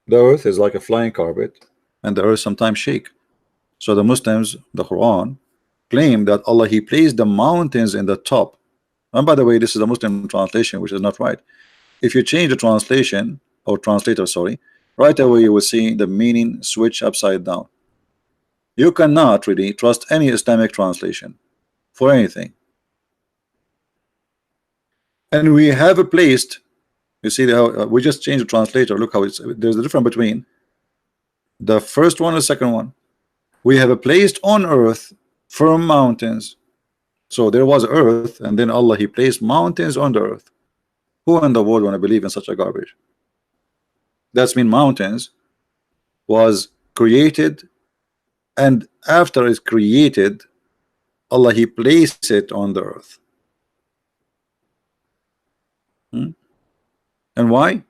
The earth is like a flying carpet, and the earth sometimes shake. So the Muslims, the Quran, claim that Allah, He placed the mountains in the top. And by the way, this is a Muslim translation, which is not right. If you change the translation or translator, sorry, right away you will see the meaning switch upside down. You cannot really trust any Islamic translation for anything. And we have placed, you see how we just changed the translator. Look how there's a difference between the first one and the second one. We have placed on earth firm mountains. So there was earth, and then Allah, He placed mountains on the earth. Who in the world want to believe in such a garbage? That's mean mountains was created, and after it's created, Allah, He placed it on the earth. And why?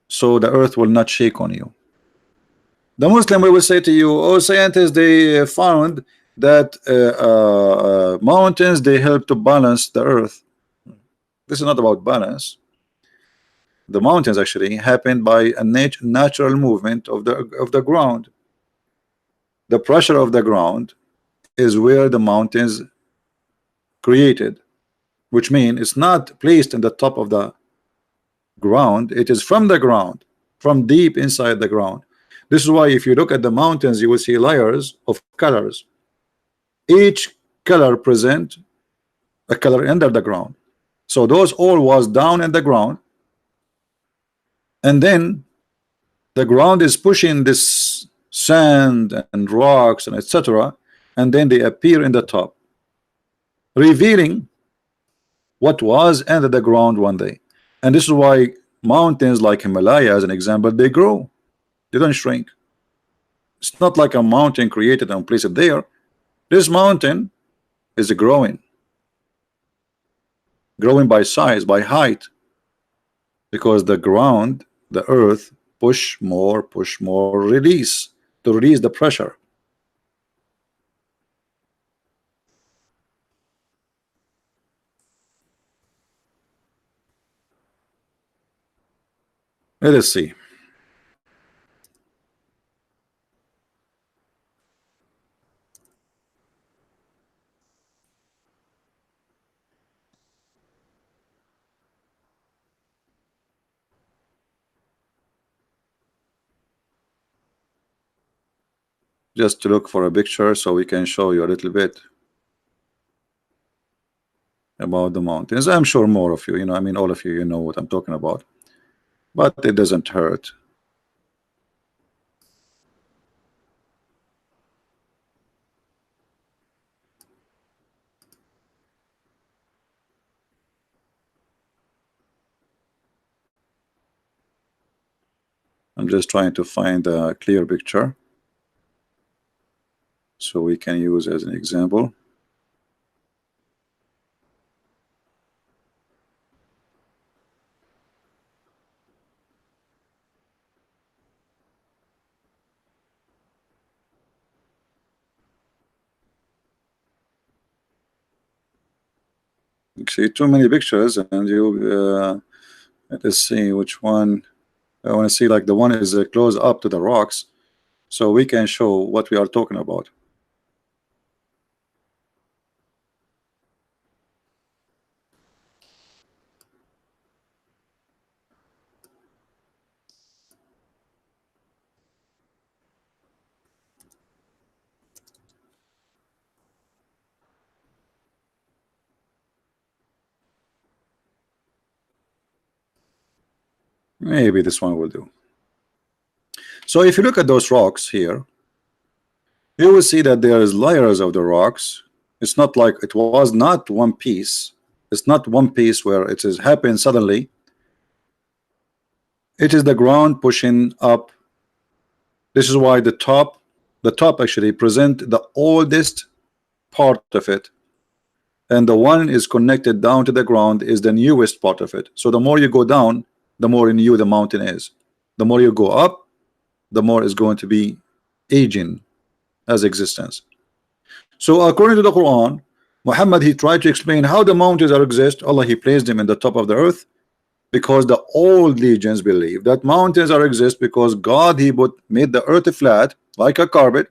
So the earth will not shake on you. The Muslim will say to you, oh, scientists, they found that mountains, they help to balance the earth. This is not about balance. The mountains actually happened by a natural movement of the ground. The pressure of the ground is where the mountains created, which means it's not placed in the top of the ground. It is from the ground, from deep inside the ground. This is why if you look at the mountains, you will see layers of colors. Each color present a color under the ground. So those all was down in the ground, and then the ground is pushing this sand and rocks and etc., and then they appear in the top, revealing what was under the ground one day. And this is why mountains like Himalaya, as an example, they grow, they don't shrink. It's not like a mountain created and placed there. This mountain is growing by size, by height, because the ground, the earth, push more, release, to release the pressure. Let us see. Just to look for a picture so we can show you a little bit about the mountains. I'm sure more of you, I mean, all of you, you know what I'm talking about, but it doesn't hurt. I'm just trying to find a clear picture so we can use as an example. You see too many pictures, and you let us see which one. I want to see like the one is close up to the rocks, so we can show what we are talking about. Maybe this one will do. So if you look at those rocks here, you will see that there is layers of the rocks. It's not like it was not one piece. It's not one piece where it is happened suddenly. It is the ground pushing up. This is why the top actually present the oldest part of it, and the one is connected down to the ground is the newest part of it. So the more you go down, the more new the mountain is. The more you go up, the more is going to be aging as existence. So according to the Quran, Muhammad, he tried to explain how the mountains are exist. Allah, he placed them in the top of the earth, because the old legions believe that mountains are exist because God, he made the earth flat like a carpet,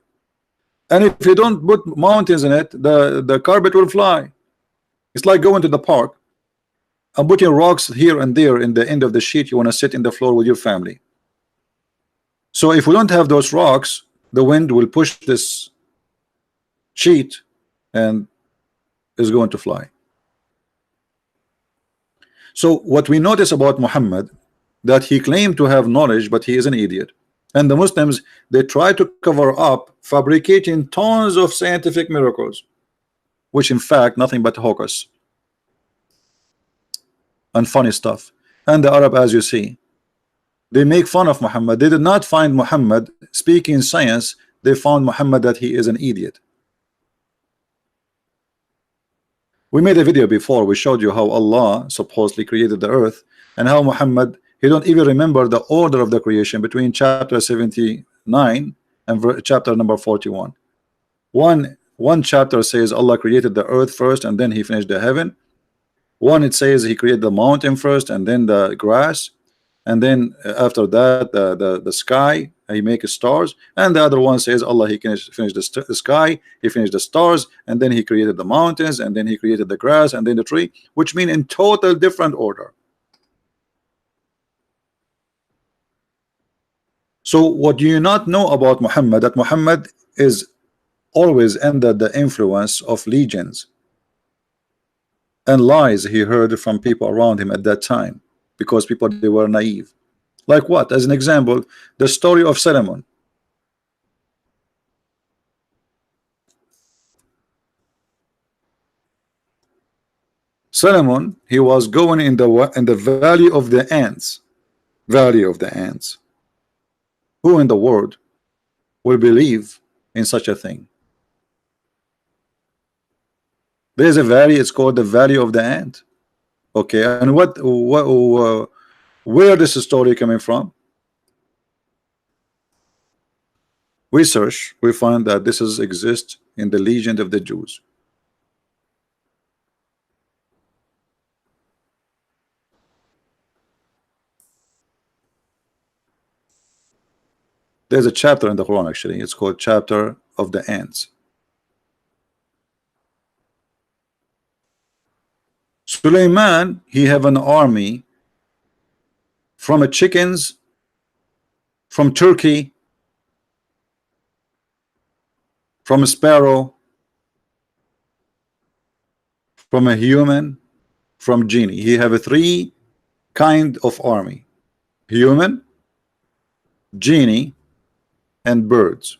and if you don't put mountains in it, the carpet will fly. It's like going to the park and putting rocks here and there in the end of the sheet. You want to sit in the floor with your family. So if we don't have those rocks, the wind will push this sheet and is going to fly. So what we notice about Muhammad, that he claimed to have knowledge, but he is an idiot. And the Muslims, they try to cover up, fabricating tons of scientific miracles, which in fact nothing but hocus and funny stuff. And the Arab, as you see, they make fun of Muhammad. They did not find Muhammad speaking science. They found Muhammad that he is an idiot. We made a video before. We showed you how Allah supposedly created the earth, and how Muhammad, he don't even remember the order of the creation between chapter 79 and chapter number 41. One chapter says Allah created the earth first and then he finished the heaven. One, it says he created the mountain first and then the grass, and then after that the sky, he makes stars. And the other one says Allah, he finished the sky, he finished the stars, and then he created the mountains, and then he created the grass, and then the tree, which mean in total different order. So what do you not know about Muhammad? That Muhammad is always under the influence of legions and lies he heard from people around him at that time, because people, they were naive. Like what? As an example, the story of Solomon. Solomon, he was going in the valley of the ants. Valley of the ants. Who in the world will believe in such a thing? There's a valley, it's called the Valley of the Ant. Okay, and where this story coming from? We search, we find that this exists in the legend of the Jews. There's a chapter in the Quran, actually, it's called chapter of the ants. Suleiman, he have an army from chickens, from turkey, from a sparrow, from a human, from genie. He have a three kind of army: human, genie, and birds.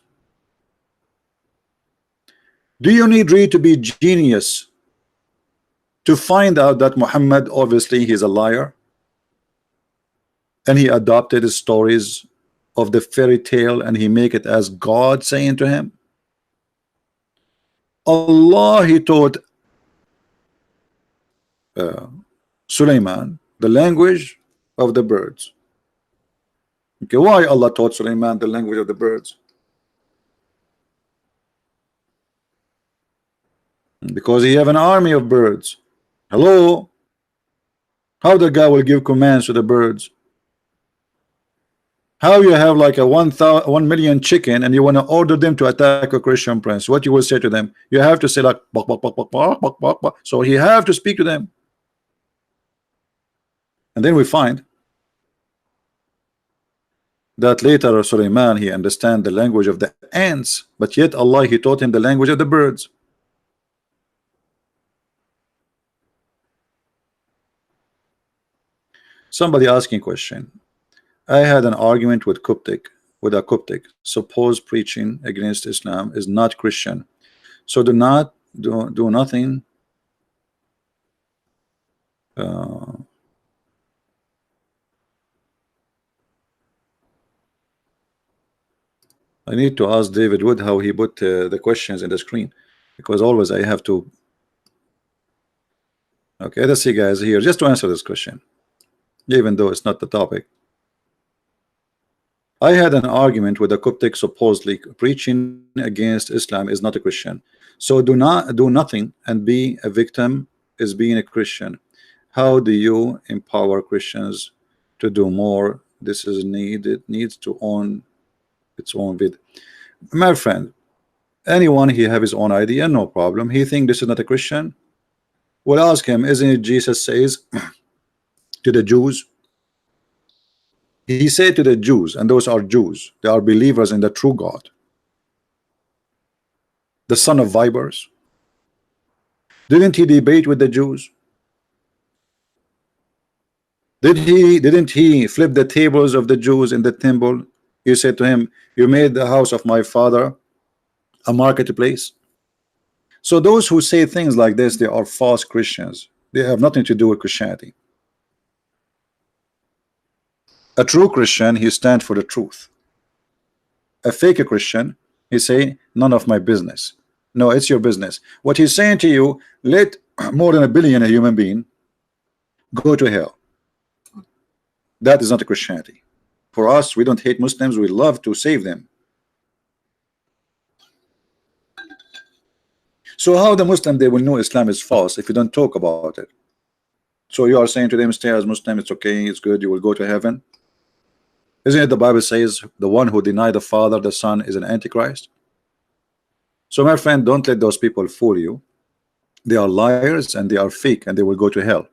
Do you need really to be genius to find out that Muhammad, obviously he's a liar, and he adopted the stories of the fairy tale and he make it as God saying to him? Allah, he taught Suleiman the language of the birds. Okay, why Allah taught Suleiman the language of the birds? Because he have an army of birds. Hello? How the guy will give commands to the birds? How you have like a 1 million chicken and you want to order them to attack a Christian prince? What you will say to them? You have to say like bok, bok, bok, bok, bok, bok, bok, bok. So he have to speak to them. And then we find that later Suleiman, he understand the language of the ants, but yet Allah, he taught him the language of the birds. Somebody asking question: I had an argument with a Coptic. Suppose preaching against Islam is not Christian, so do nothing. I need to ask David Wood how he put the questions in the screen, because always I have to. Okay, let's see, guys, here just to answer this question, even though it's not the topic. I had an argument with a Coptic supposedly preaching against Islam is not a Christian. So do nothing and be a victim is being a Christian. How do you empower Christians to do more? This is needed, needs to own its own vid. My friend, anyone he have his own idea, no problem. He think this is not a Christian. We'll ask him, isn't it Jesus says to the Jews? He said to the Jews, and those are Jews, they are believers in the true God, the son of vipers. Didn't he debate with the Jews? Didn't he flip the tables of the Jews in the temple? He said to him, you made the house of my father a marketplace. So those who say things like this, they are false Christians. They have nothing to do with Christianity. A true Christian, he stands for the truth. A fake Christian, he say none of my business. No, it's your business. What he's saying to you, let more than 1 billion human being go to hell. That is not a Christianity. For us, we don't hate Muslims, we love to save them. So how the Muslim they will know Islam is false if you don't talk about it? So you are saying to them, stay as Muslim, it's okay, it's good, you will go to heaven. Isn't it the Bible says the one who denied the Father, the Son is an Antichrist? So my friend, don't let those people fool you. They are liars and they are fake and they will go to hell.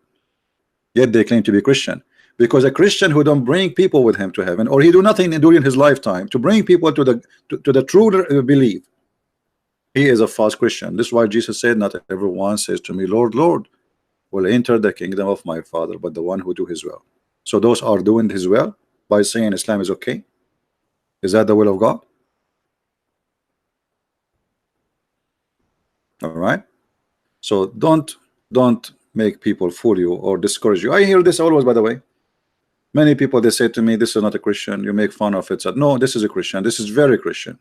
Yet they claim to be Christian. Because a Christian who don't bring people with him to heaven, or he do nothing during his lifetime to bring people to the true belief, he is a false Christian. This is why Jesus said, not everyone says to me, Lord, Lord, will enter the kingdom of my Father, but the one who do his will. So those are doing his will by saying Islam is okay. Is that the will of God? All right. So don't make people fool you or discourage you. I hear this always, by the way. Many people, they say to me, this is not a Christian, you make fun of it. So, no, this is a Christian, this is very Christian.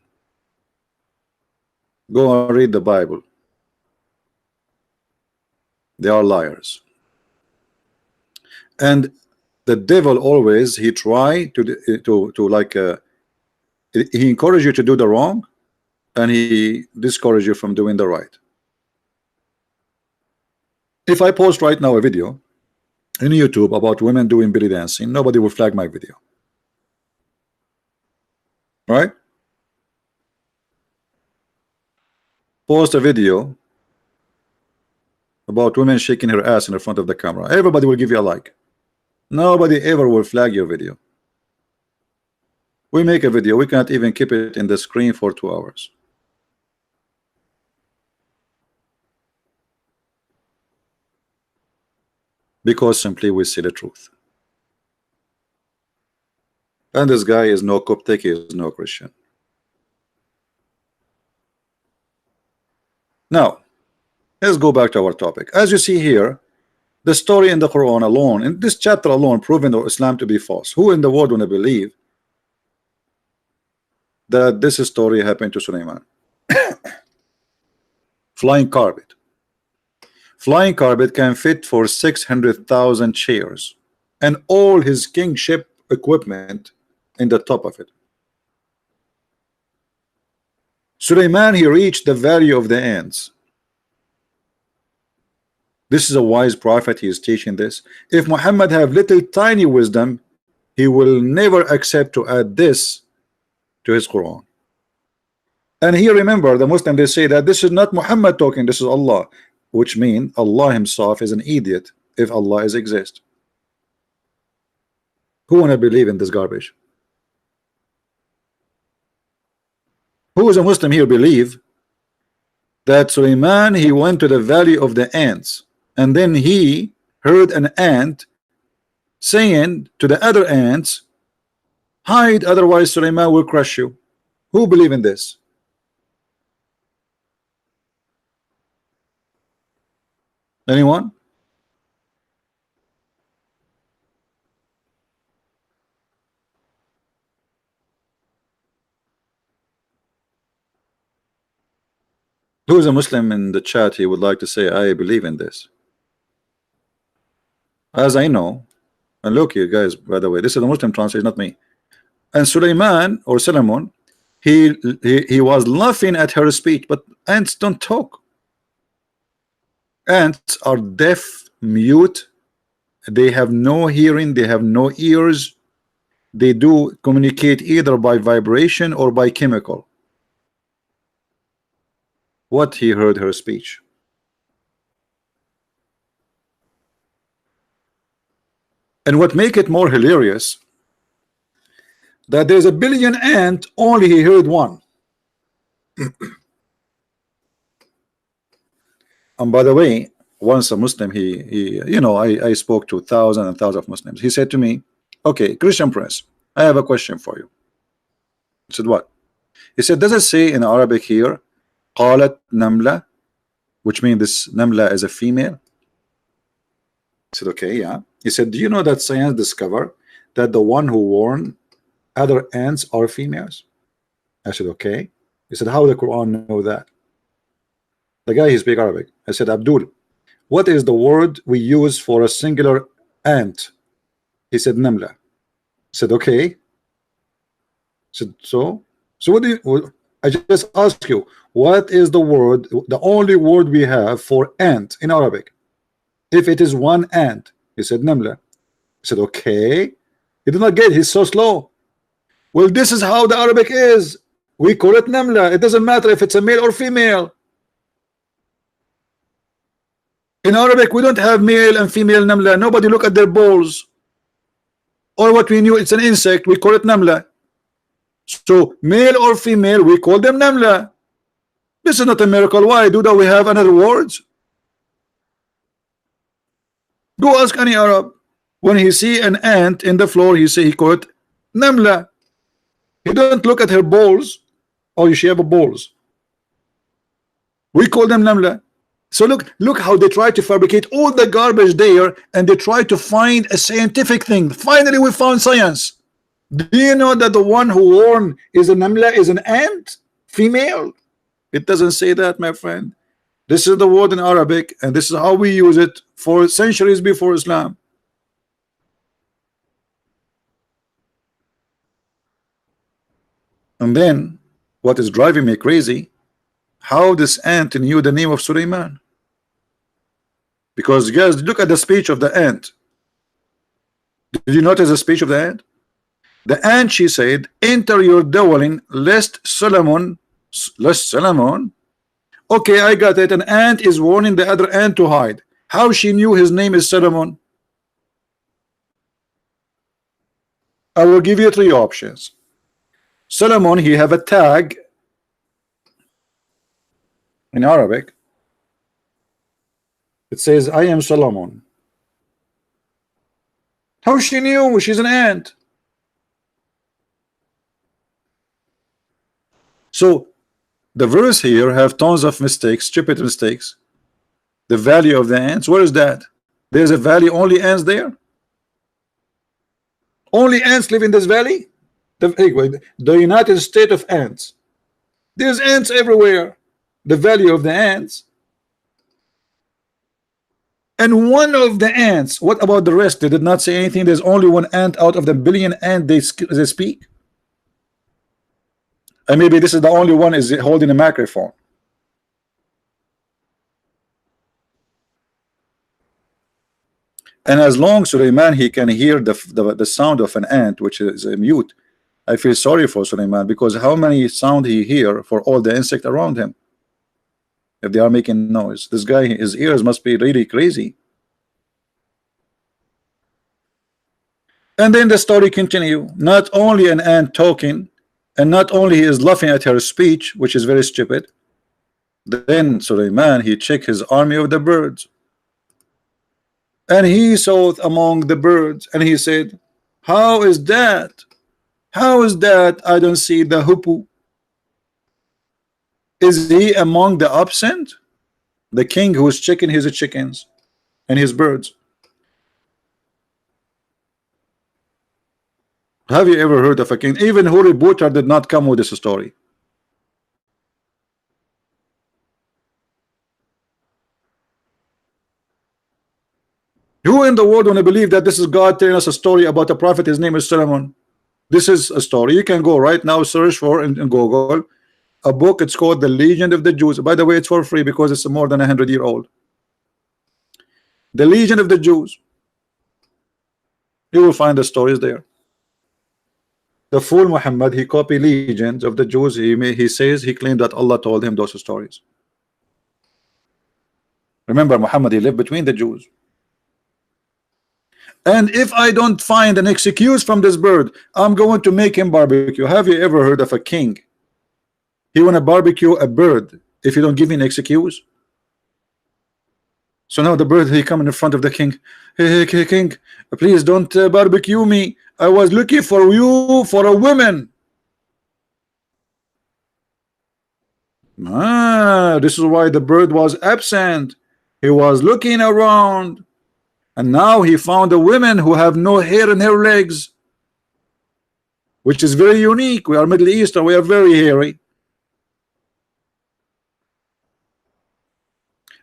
Go and read the Bible. They are liars. And the devil always, he try to like he encourage you to do the wrong and he discourage you from doing the right. If I post right now a video in YouTube about women doing belly dancing, nobody will flag my video, right? Post a video about women shaking her ass in the front of the camera, everybody will give you a like. Nobody ever will flag your video. We make a video, we can't even keep it in the screen for 2 hours. Because simply we see the truth. And this guy is no Coptic, he is no Christian. Now, let's go back to our topic. As you see here, the story in the Quran alone, in this chapter alone, proving Islam to be false. Who in the world would believe that this story happened to Sulaiman? Flying carpet. Flying carpet can fit for 600,000 chairs and all his kingship equipment in the top of it. Sulaiman, he reached the value of the ants. This is a wise prophet, he is teaching this. If Muhammad have little tiny wisdom, he will never accept to add this to his Quran. And here, remember, the Muslim, they say that this is not Muhammad talking, this is Allah, which means Allah himself is an idiot if Allah is exist. Who wanna believe in this garbage? Who is a Muslim here believe that Sulaiman, he went to the valley of the ants and then he heard an ant saying to the other ants, hide, otherwise Sulaiman will crush you? Who believe in this? Anyone? Who is a Muslim in the chat? He would like to say, I believe in this. As I know, and look here, guys, by the way, this is a Muslim translation, not me. And Suleiman or Solomon, he was laughing at her speech. But ants don't talk. Ants are deaf, mute. They have no hearing. They have no ears. They do communicate either by vibration or by chemical. What he heard her speech. And what make it more hilarious, that there's a billion ant, only he heard one. And by the way, once a Muslim, he you know, I spoke to thousands and thousands of Muslims. He said to me, okay, Christian Prince, I have a question for you. I said, what? He said, does it say in Arabic here, قالت نملة, which means this Namla is a female? I said, okay, yeah. He said, do you know that science discovered that the one who warn other ants are females? I said, okay. He said, how the Quran know that? The guy, he speak Arabic. I said, Abdul, what is the word we use for a singular ant? He said, Namla. I said, okay. I said, so what do you, I just ask you, what is the word, the only word we have for ant in Arabic? If it is one ant? He said, Namla. I said, okay. He did not get it. He's so slow. Well, this is how the Arabic is. We call it Namla. It doesn't matter if it's a male or female. In Arabic, we don't have male and female Namla. Nobody look at their balls. Or what we knew, it's an insect. We call it Namla. So male or female, we call them Namla. This is not a miracle. Why do that? We have another words. Go ask any Arab. When he see an ant in the floor, he say he call it Namla. He don't look at her balls. Oh, she have a balls. We call them Namla. So look how they try to fabricate all the garbage there, and they try to find a scientific thing. Finally, we found science. Do you know that the one who warned is a Namla, is an ant, female? It doesn't say that, my friend. This is the word in Arabic, and this is how we use it for centuries before Islam. And then, what is driving me crazy, how this ant knew the name of Suleiman? Because guys, look at the speech of the ant. Did you notice the speech of the ant? The ant, she said, enter your dwelling lest Solomon. Okay, I got it. An ant is warning the other ant to hide. How she knew his name is Solomon? I will give you three options. Solomon, he have a tag in Arabic. It says, I am Solomon. How she knew? She's an ant. So the verse here have tons of mistakes, stupid mistakes. The valley of the ants, where is that? There's a valley, only ants there? Only ants live in this valley? The United States of ants. There's ants everywhere. The valley of the ants. And one of the ants, what about the rest? They did not say anything. There's only one ant out of the billion ant they speak. And maybe this is the only one is holding a microphone. And as long as Suleiman, he can hear the sound of an ant, which is a mute, I feel sorry for Suleiman, because how many sound he hear for all the insect around him? If they are making noise, this guy, his ears must be really crazy. And then the story continue. Not only an ant talking, and not only he is laughing at her speech, which is very stupid. Then Suleiman, he checked his army of the birds, and he saw among the birds, and he said, how is that? How is that I don't see the hoopoe? Is he among the absent? The king who is checking his chickens and his birds. Have you ever heard of a king? Even Harry Potter did not come with this story. Who in the world want to believe that this is God telling us a story about a prophet? His name is Solomon. This is a story. You can go right now, search for in Google a book. It's called The Legend of the Jews. By the way, it's for free because it's more than 100-year-old. The Legend of the Jews. You will find the stories there. The fool Muhammad, he copied legends of the Jews. He says he claimed that Allah told him those stories. Remember, Muhammad, he lived between the Jews. And if I don't find an excuse from this bird, I'm going to make him barbecue. Have you ever heard of a king? He want to barbecue a bird if you don't give me an excuse. So now the bird, he come in front of the king. Hey, king, please don't barbecue me. I was looking for you for a woman. This is why the bird was absent. He was looking around, and now he found a woman who have no hair in her legs, which is very unique. We are Middle Eastern, we are very hairy.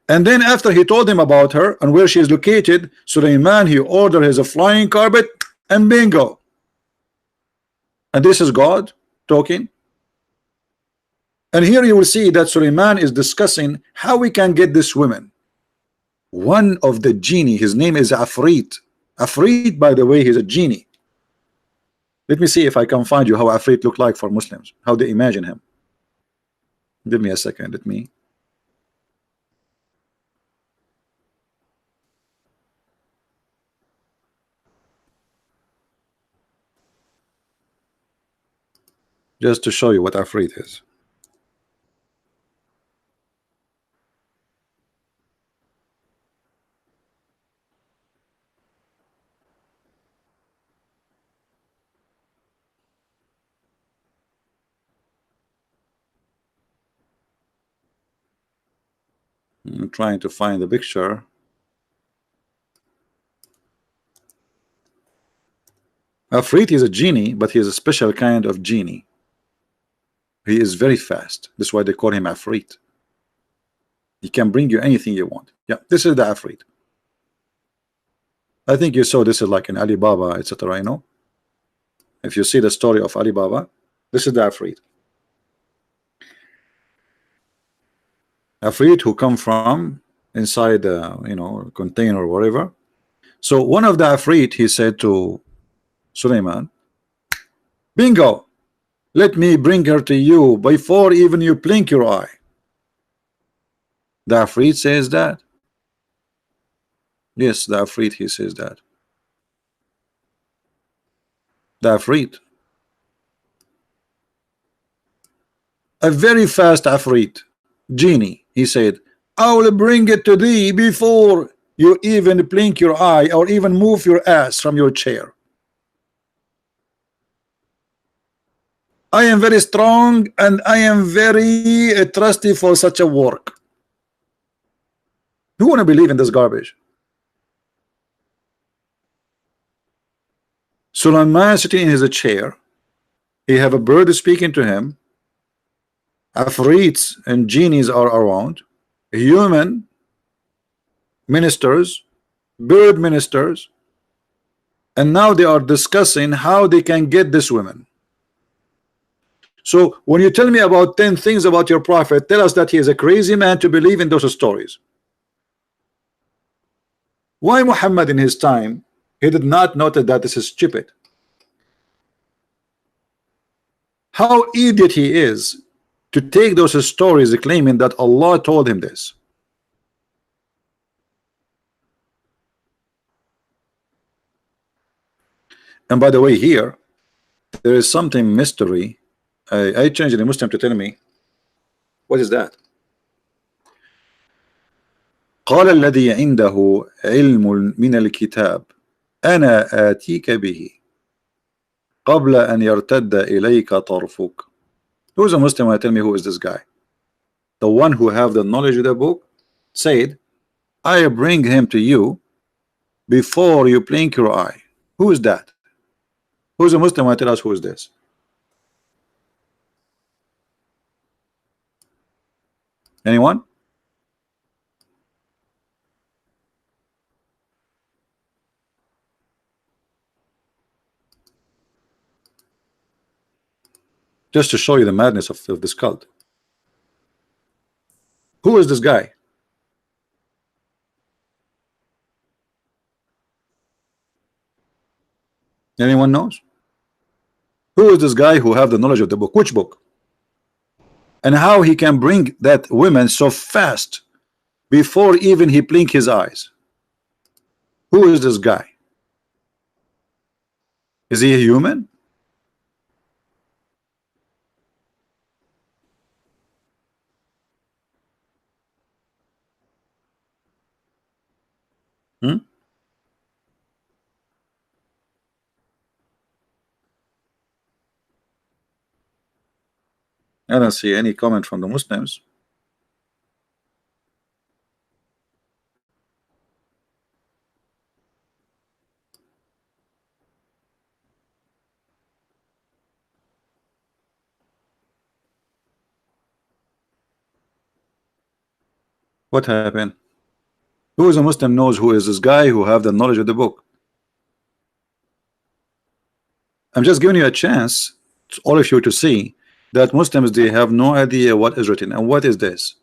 And then after he told him about her and where she is located, Suleiman, he ordered his flying carpet, and bingo. And this is God talking. And here you will see that Suleiman is discussing how we can get this woman. One of the genie, his name is Afrit. Afrit, by the way, he's a genie. Let me see if I can find you how Afrit look like for Muslims, how they imagine him. Give me a second. Let me. Just to show you what Afrit is. I'm trying to find the picture. Afrit is a genie, but he is a special kind of genie. He is very fast. That's why they call him Afrit. He can bring you anything you want. Yeah, this is the Afrit. I think you saw this is like in Alibaba, etc. You know, if you see the story of Alibaba, this is the Afrit. Afrit who come from inside the container or whatever. So one of the Afrit, he said to Suleiman, bingo, let me bring her to you before even you blink your eye. The Afrit says that. Yes, the Afrit, he says that. The Afrit. A very fast Afrit. Genie, he said, I will bring it to thee before you even blink your eye or even move your ass from your chair. I am very strong and I am very trusty for such a work. Who want to believe in this garbage? Suleiman sitting in his chair. He have a bird speaking to him. Afrits and genies are around. Human ministers, bird ministers, and now they are discussing how they can get this woman. So when you tell me about 10 things about your prophet, tell us that he is a crazy man to believe in those stories. Why Muhammad in his time, he did not notice that this is stupid? How idiot he is to take those stories claiming that Allah told him this. And by the way, here there is something mystery. I changed the Muslim to tell me what is that. قال الذي عنده علم من الكتاب أنا آتيك به قبل أن يرتد إليك طرفك. Who is a Muslim? Tell me who is this guy. The one who have the knowledge of the book said, I bring him to you before you blink your eye. Who is that? Who is a Muslim? Tell us who is this. Anyone? just to show you the madness of this cult. Who is this guy? Anyone knows? Who is this guy who have the knowledge of the book? Which book? And how he can bring that woman so fast before even he blink his eyes? Who is this guy? Is he a human? Hmm? I don't see any comment from the Muslims. What happened? Who is a Muslim knows who is this guy who have the knowledge of the book? I'm just giving you a chance, all of you, to see that Muslims, they have no idea what is written. And what is this?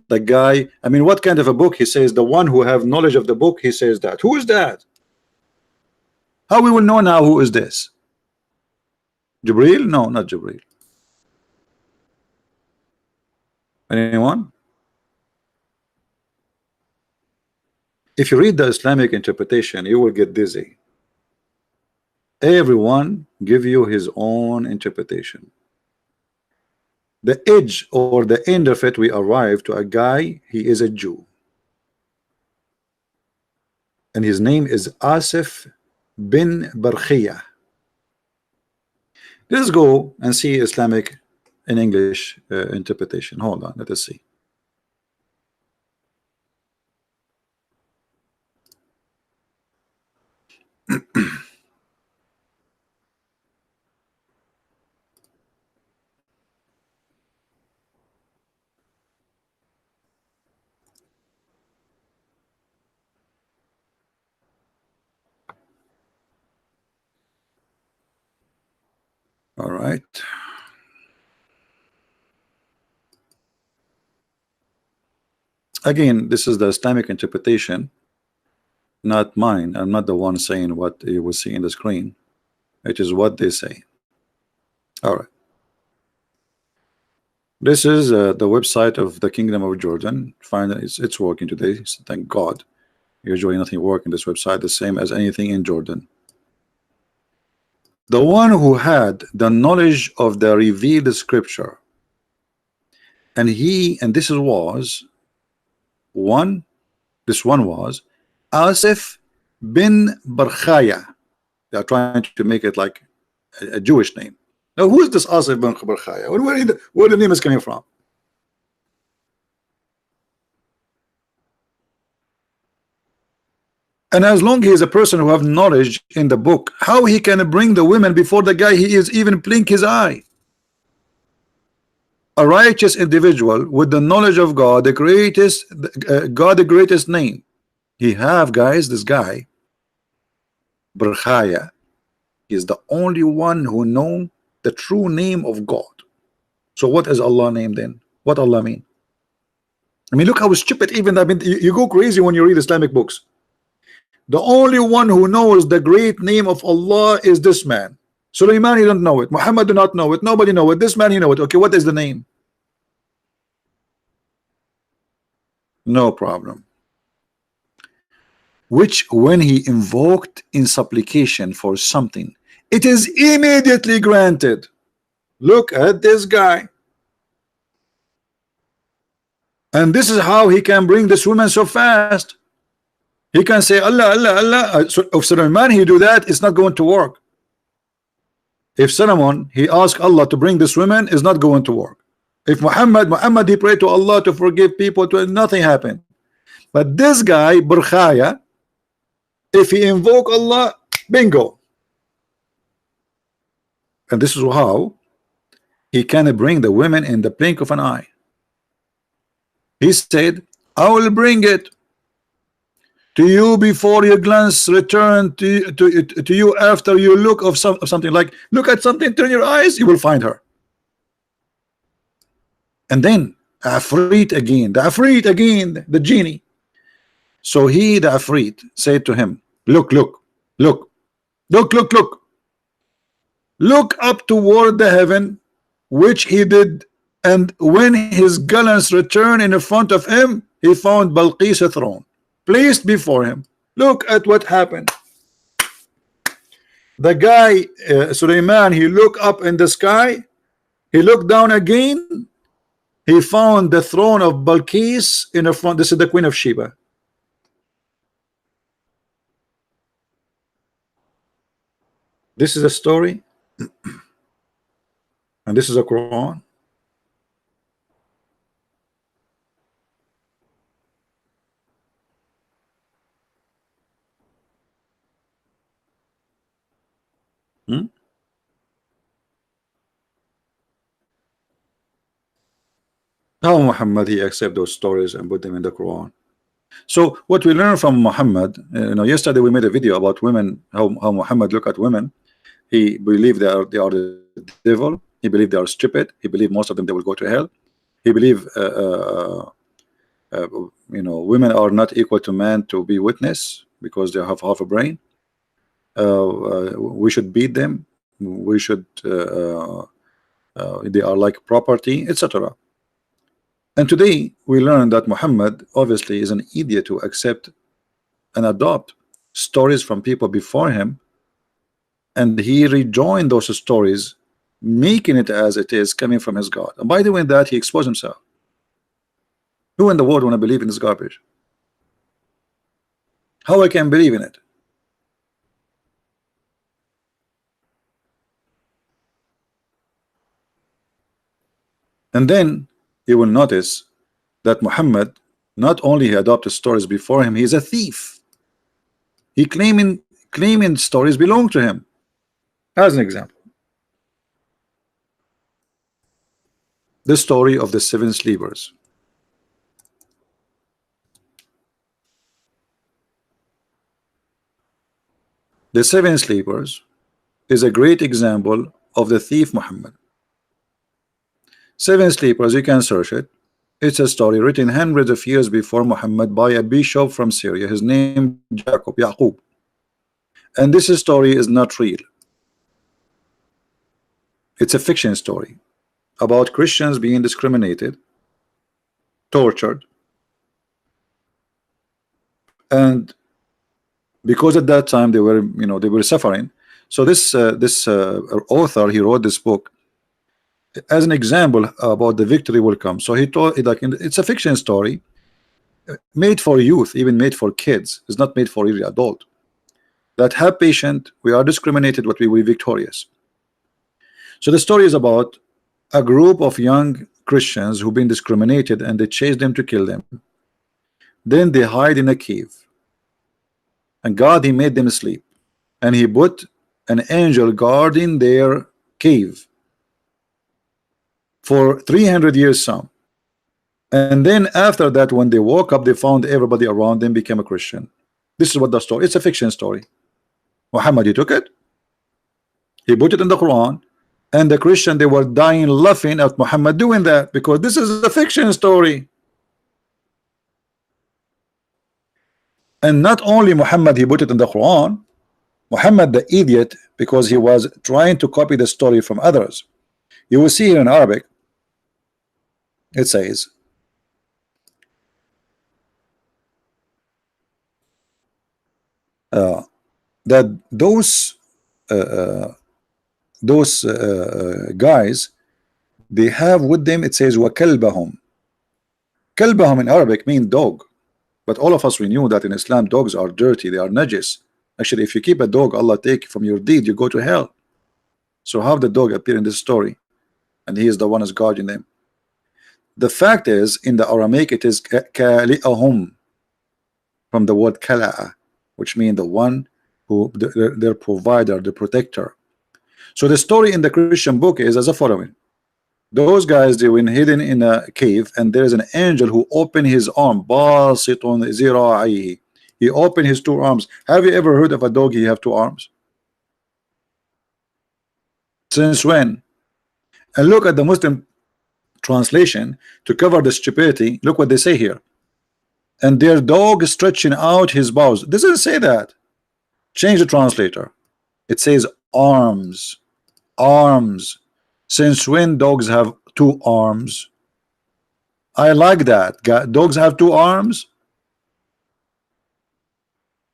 The guy, I mean, what kind of a book? He says the one who have knowledge of the book, he says that. Who is that? How we will know now who is this? Jibreel? No, not Jibreel. Anyone? If you read the Islamic interpretation, you will get dizzy. Everyone give you his own interpretation. The edge or the end of it, we arrive to a guy, he is a Jew. And his name is Asif bin Barkhiyah. Let's go and see Islamic in English interpretation. Hold on, let us see. All right. Again, this is the Islamic interpretation, not mine. I'm not the one saying what you will see in the screen. It is what they say. All right. This is the website of the Kingdom of Jordan. Finally, it's working today. So thank God. Usually nothing works in this website, the same as anything in Jordan. The one who had the knowledge of the revealed scripture, and this was one. This one was Asif bin Barkhaya. They are trying to make it like a Jewish name. Now, who is this Asif bin Barkhaya? Where the name is coming from? And as long as he is a person who have knowledge in the book, how he can bring the women before the guy he is even blink his eye? A righteous individual with the knowledge of God, the greatest God, the greatest name. He have, guys, this guy Barkhaya is the only one who know the true name of God. So what is Allah name then? What Allah mean? I mean, look how stupid even, I mean, you go crazy when you read Islamic books. The only one who knows the great name of Allah is this man. Sulaiman, he don't know it. Muhammad do not know it. Nobody know it. This man, he know it. Okay, what is the name? No problem. Which when he invoked in supplication for something, it is immediately granted. Look at this guy. And this is how he can bring this woman so fast. He can say Allah, Allah, Allah. So if Solomon he do that, it's not going to work. If Solomon he asked Allah to bring this woman, it's not going to work. If Muhammad he prayed to Allah to forgive people, nothing happened. But this guy Barkhaya, if he invoke Allah, bingo. And this is how he can bring the women in the blink of an eye. He said, I will bring it to you before your glance return to you after you look of something. Like look at something, turn your eyes, you will find her. And then the Afrit again, the genie. So he, the Afrit, said to him, look, look, look, look, look, look, look up toward the heaven, which he did, and when his gallants returned in front of him, he found Balqis' throne placed before him. Look at what happened. The guy, Suleiman, he looked up in the sky, he looked down again, he found the throne of Balqis in the front. This is the Queen of Sheba. This is a story, and this is a Quran. How Muhammad he accept those stories and put them in the Quran. So what we learn from Muhammad, yesterday we made a video about women, how Muhammad look at women. He believed they are the devil. He believed they are stupid. He believed most of them they will go to hell. He believed women are not equal to man to be witness because they have half a brain. We should beat them. We should they are like property, etc. And today we learn that Muhammad obviously is an idiot to accept and adopt stories from people before him, and he rejoined those stories, making it as it is coming from his God. And by the way, that he exposed himself. Who in the world want to believe in this garbage? How I can believe in it? And then you will notice that Muhammad not only he adopted stories before him, he is a thief. He claiming stories belong to him. As an example, the story of the 7 sleepers. The 7 sleepers is a great example of the thief Muhammad. 7 sleepers, you can search it. It's a story written hundreds of years before Muhammad by a bishop from Syria. His name Yaqub. And this story is not real. It's a fiction story about Christians being discriminated, tortured, and because at that time they were suffering. So this author, he wrote this book as an example about the victory will come. So he told, like, it's a fiction story made for youth, even made for kids. It's not made for every adult. That have patience, we are discriminated, but we will be victorious. So the story is about a group of young Christians who've been discriminated, and they chase them to kill them. Then they hide in a cave, and God, he made them sleep, and he put an angel guarding their cave for 300 years some. And then after that, when they woke up, they found everybody around them became a Christian. This is what the story, it's a fiction story. Muhammad, he took it, he put it in the Quran, and the Christian, they were dying laughing at Muhammad doing that, because this is a fiction story. And not only Muhammad, he put it in the Quran, Muhammad the idiot, because he was trying to copy the story from others. You will see here in Arabic, it says that those guys, they have with them, it says وَكَلْبَهُمْ. Kalbahum in Arabic mean dog, but all of us, we knew that in Islam dogs are dirty, they are najis. Actually, if you keep a dog, Allah take from your deed, you go to hell. So how the dog appear in this story, and he is the one who's guarding them? The fact is, in the Aramaic, it is kali'ahum, from the word kala'a, which means the one who, their provider, the protector. So the story in the Christian book is as a following. Those guys, they were hidden in a cave, and there is an angel who opened his arm, basitun zira'ihi. He opened his 2 arms. Have you ever heard of a dog he have 2 arms? Since when? And look at the Muslim translation to cover the stupidity. Look what they say here. And their dog is stretching out his paws. This doesn't say that. Change the translator. It says arms. Arms. Since when dogs have two arms? I like that. Dogs have two arms.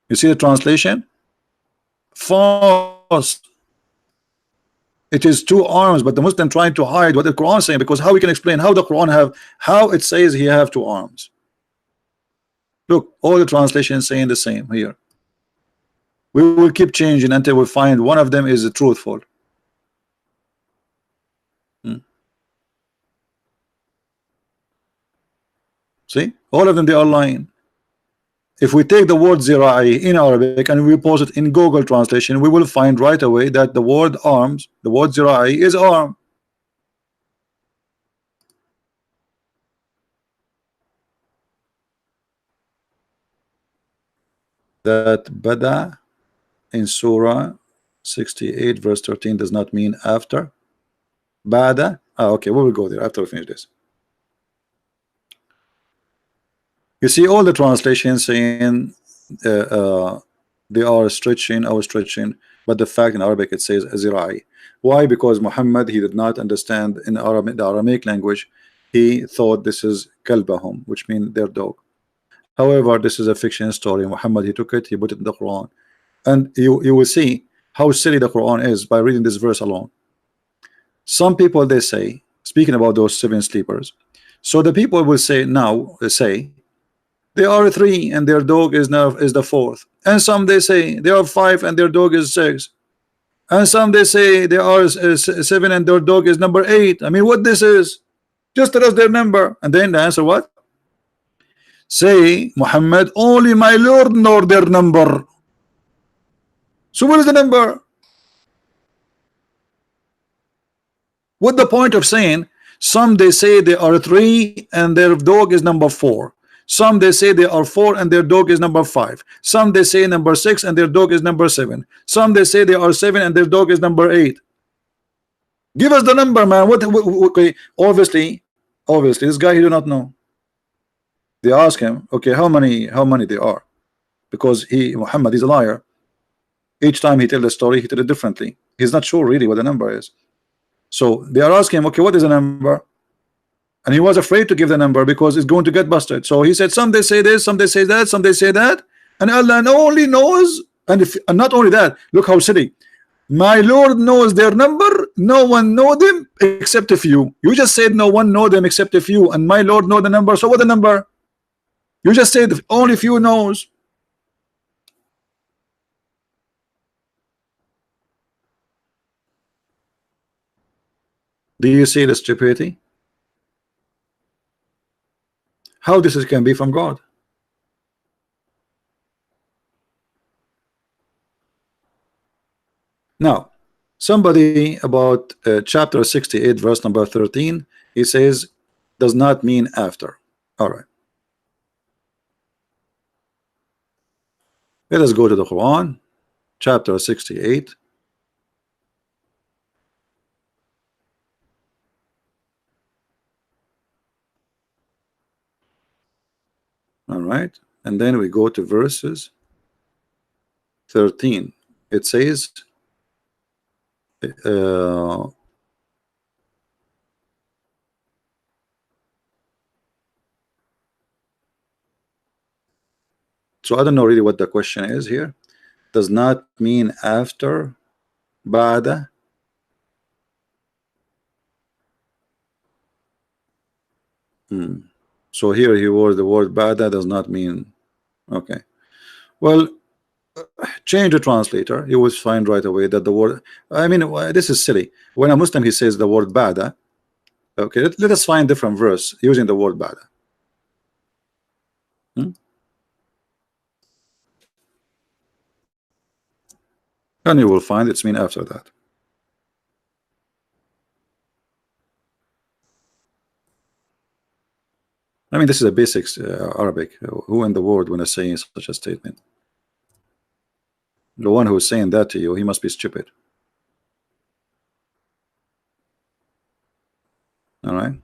You see the translation? False. It is two arms, but the Muslim trying to hide what the Quran is saying, because how we can explain how the Quran have, how it says he have two arms. Look, all the translations saying the same here. We will keep changing until we find one of them is truthful. See, all of them, they are lying. If we take the word zira'i in Arabic and we post it in Google translation, we will find right away that the word arms, the word zira'i is arm. That bada in Surah 68 verse 13 does not mean after. Bada. Okay, we will go there after we finish this. You see all the translations saying they are stretching or stretching, but the fact in Arabic it says zira'i. Why? Because Muhammad, he did not understand in Arabic, the Aramaic language. He thought this is kalbahum, which means their dog. However, this is a fiction story. Muhammad, he took it, he put it in the Quran, and you will see how silly the Quran is by reading this verse alone. Some people, they say, speaking about those seven sleepers, so the people will say now, they are three and their dog is now is the fourth, and some they say they are five and their dog is six, and some they say they are seven and their dog is number eight. I mean, what this is? Just tell us their number. And then the answer what? Say, Muhammad, only my Lord know their number. So what is the number? What the point of saying some they say they are three and their dog is number four? Some they say they are four and their dog is number five. Some they say number six and their dog is number seven. Some they say they are seven and their dog is number eight. Give us the number, man. What okay, obviously this guy, he do not know. They ask him, okay, how many they are? Because Muhammad is a liar. Each time he tell the story, he tell it differently. He's not sure really what the number is. So they are asking him, okay, what is the number? And he was afraid to give the number because it's going to get busted. So he said, some they say this, some they say that, some they say that, and Allah only knows. And not only that, look how silly. My Lord knows their number. No one know them except a few. You just said no one know them except a few, and my Lord know the number. So what the number? You just said only few knows. Do you see the stupidity? How this can be from God? Now, somebody about chapter 68 verse number 13, he says does not mean after. All right, let us go to the Quran, chapter 68. All right, and then we go to verses 13. It says so I don't know really what the question is here. Does not mean after, ba'da. So here he was the word ba'da does not mean. Okay, well, change the translator. You will find right away that the word, I mean, this is silly. When a Muslim he says the word ba'da, okay, let us find different verse using the word ba'da. And you will find it's mean after that. I mean, this is a basics Arabic. Who in the world when saying such a statement? The one who is saying that to you, he must be stupid. All right.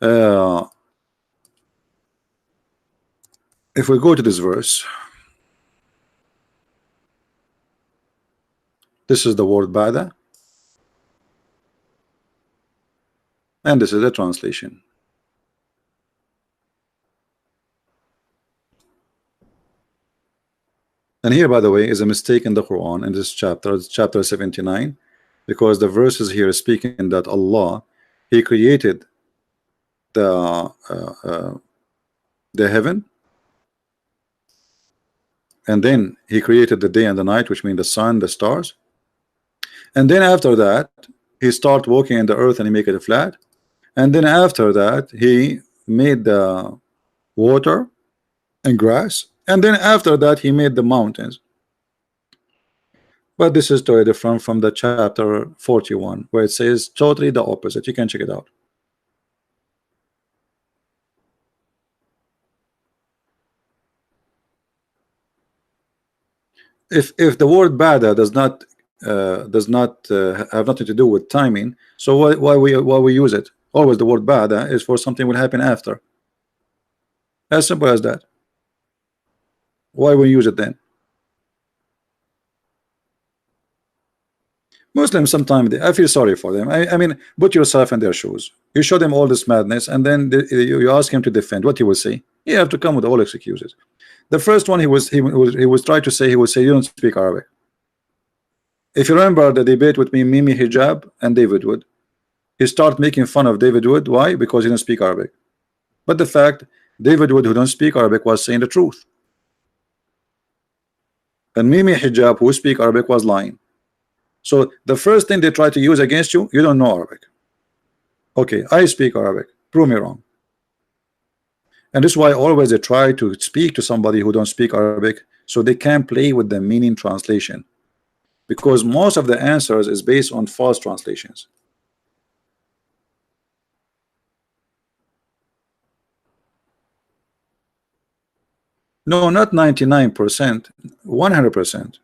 Uh, if we go to this verse, this is the word bada, and this is the translation. And here, by the way, is a mistake in the Quran in this chapter. It's chapter 79, because the verses here is speaking that Allah, He created the heaven, and then He created the day and the night, which mean the sun, the stars, and then after that He start walking in the earth and He make it flat, and then after that He made the water and grass, and then after that He made the mountains. But this is totally different from the chapter 41, where it says totally the opposite. You can check it out. If the word bada does not have nothing to do with timing, so why we use it? Always the word bada is for something will happen after. As simple as that. Why we use it then? Muslims sometimes I feel sorry for them. I mean, put yourself in their shoes. You show them all this madness, and then you ask him to defend. What he will say? You have to come with all excuses. The first one he was trying to say, he would say, you don't speak Arabic. If you remember the debate with me, Mimi Hijab and David Wood, he started making fun of David Wood. Why? Because he didn't speak Arabic. But the fact, David Wood, who don't speak Arabic, was saying the truth, and Mimi Hijab, who speak Arabic, was lying. So the first thing they try to use against you, you don't know Arabic. Okay, I speak Arabic. Prove me wrong. And this is why always they try to speak to somebody who don't speak Arabic, so they can play with the meaning translation, because most of the answers is based on false translations. No, not 99%, 100%.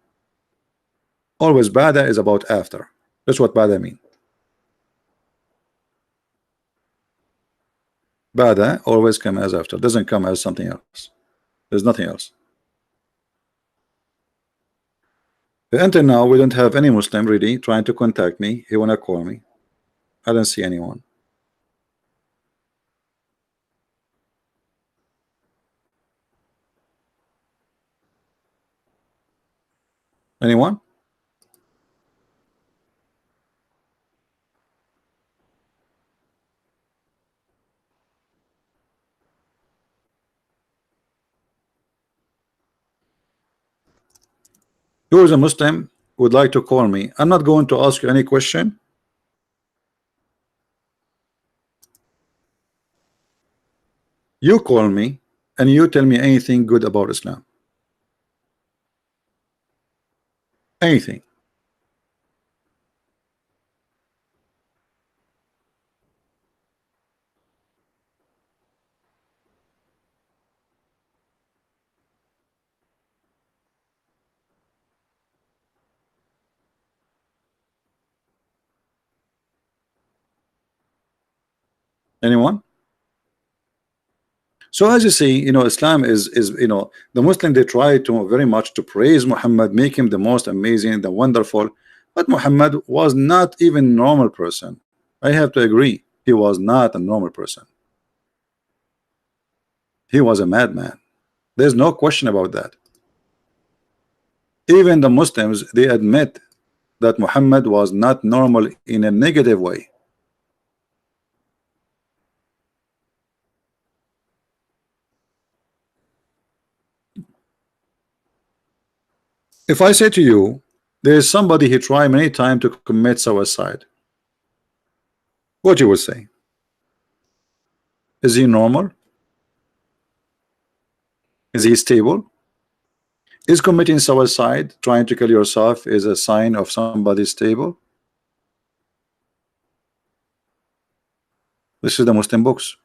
Always bada is about after. That's what bada mean. Bada always come as after, doesn't come as something else. There's nothing else. Until now, we don't have any Muslim really trying to contact me. He wanna call me. I don't see anyone. Anyone? Who is a Muslim would like to call me? I'm not going to ask you any question. You call me and you tell me anything good about Islam. Anything. Anyone? So as you see, Islam is the Muslim, they try to very much to praise Muhammad, make him the most amazing, the wonderful, but Muhammad was not even normal person. I have to agree, he was not a normal person. He was a madman. There's no question about that. Even the Muslims, they admit that Muhammad was not normal in a negative way. If I say to you, there is somebody he tried many times to commit suicide, what you would say? Is he normal? Is he stable? Is committing suicide, trying to kill yourself, is a sign of somebody stable? This is the Muslim books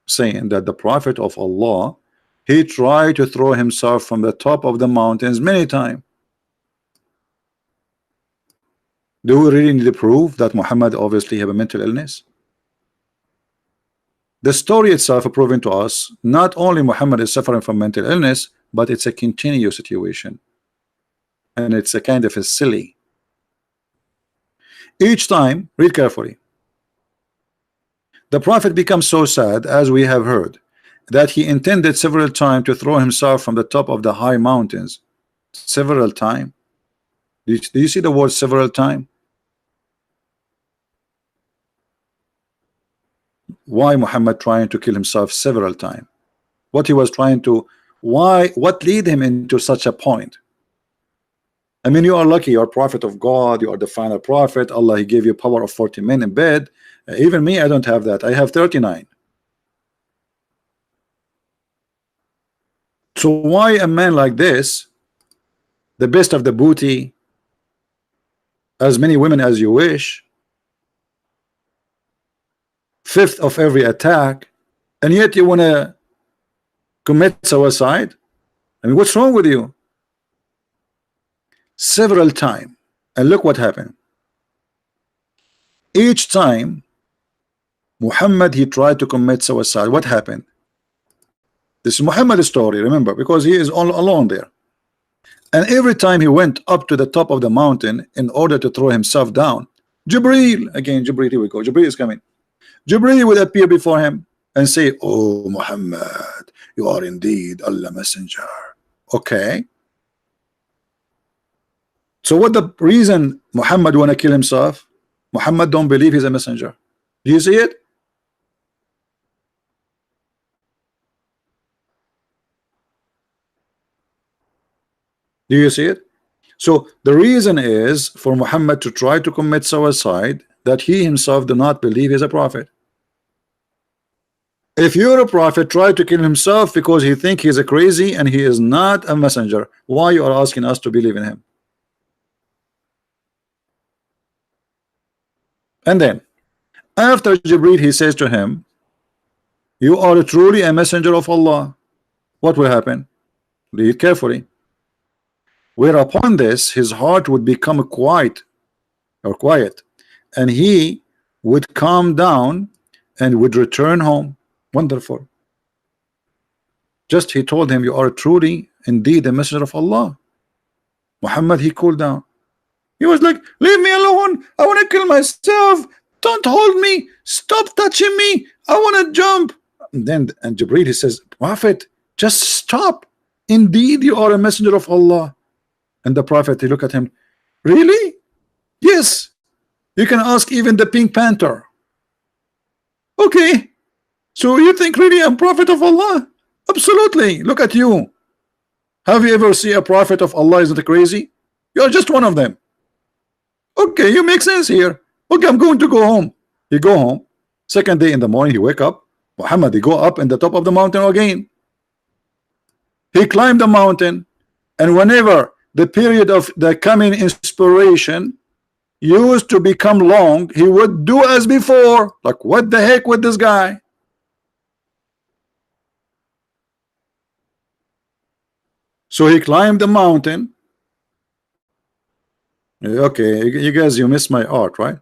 saying that the Prophet of Allah, he tried to throw himself from the top of the mountains many times. Do we really need to prove that Muhammad obviously have a mental illness? The story itself proving to us not only Muhammad is suffering from mental illness, but it's a continuous situation, and it's a kind of a silly. Each time, read carefully, the prophet becomes so sad, as we have heard, that he intended several times to throw himself from the top of the high mountains. Several times. Do you see the word several times? Why Muhammad trying to kill himself several times? What he was trying to, what lead him into such a point? I mean, you are lucky, you are prophet of God, you are the final prophet. Allah, he gave you power of 40 men in bed. Even me, I don't have that. I have 39. So why a man like this, the best of the booty, as many women as you wish, fifth of every attack, and yet you want to commit suicide? I mean, what's wrong with you? Several times, and look what happened. Each time Muhammad, he tried to commit suicide, what happened? This is Muhammad's story, remember, because he is all alone there. And every time he went up to the top of the mountain in order to throw himself down, Jibreel, again Jibreel, here we go, Jibreel is coming. Jibreel would appear before him and say, oh Muhammad, you are indeed Allah messenger. Okay, so what the reason Muhammad want to kill himself? Muhammad don't believe he's a messenger. Do you see it? Do you see it? So the reason is for Muhammad to try to commit suicide that he himself do not believe he's a prophet. If you're a prophet, try to kill himself because he think he's a crazy and he is not a messenger. Why you are asking us to believe in him? And then after Jibreel, he says to him, you are truly a messenger of Allah. What will happen? Read carefully. Whereupon this, his heart would become quiet, and he would calm down and would return home. Wonderful. Just he told him, you are truly indeed a messenger of Allah. Muhammad, he cooled down. He was like, leave me alone, I want to kill myself, don't hold me, stop touching me, I want to jump. And Jibreel, he says, Prophet, just stop, indeed you are a messenger of Allah. And the Prophet, he look at him, really? Yes, you can ask even the Pink Panther. Okay, so you think really I'm prophet of Allah? Absolutely. Look at you. Have you ever seen a prophet of Allah? Isn't it crazy? You are just one of them. Okay, you make sense here. Okay, I'm going to go home. He go home. Second day in the morning, he wake up. Muhammad, he go up in the top of the mountain again. He climbed the mountain, and whenever the period of the coming inspiration used to become long, he would do as before. Like, what the heck with this guy? So he climbed the mountain. Okay, you guys, you missed my art, right?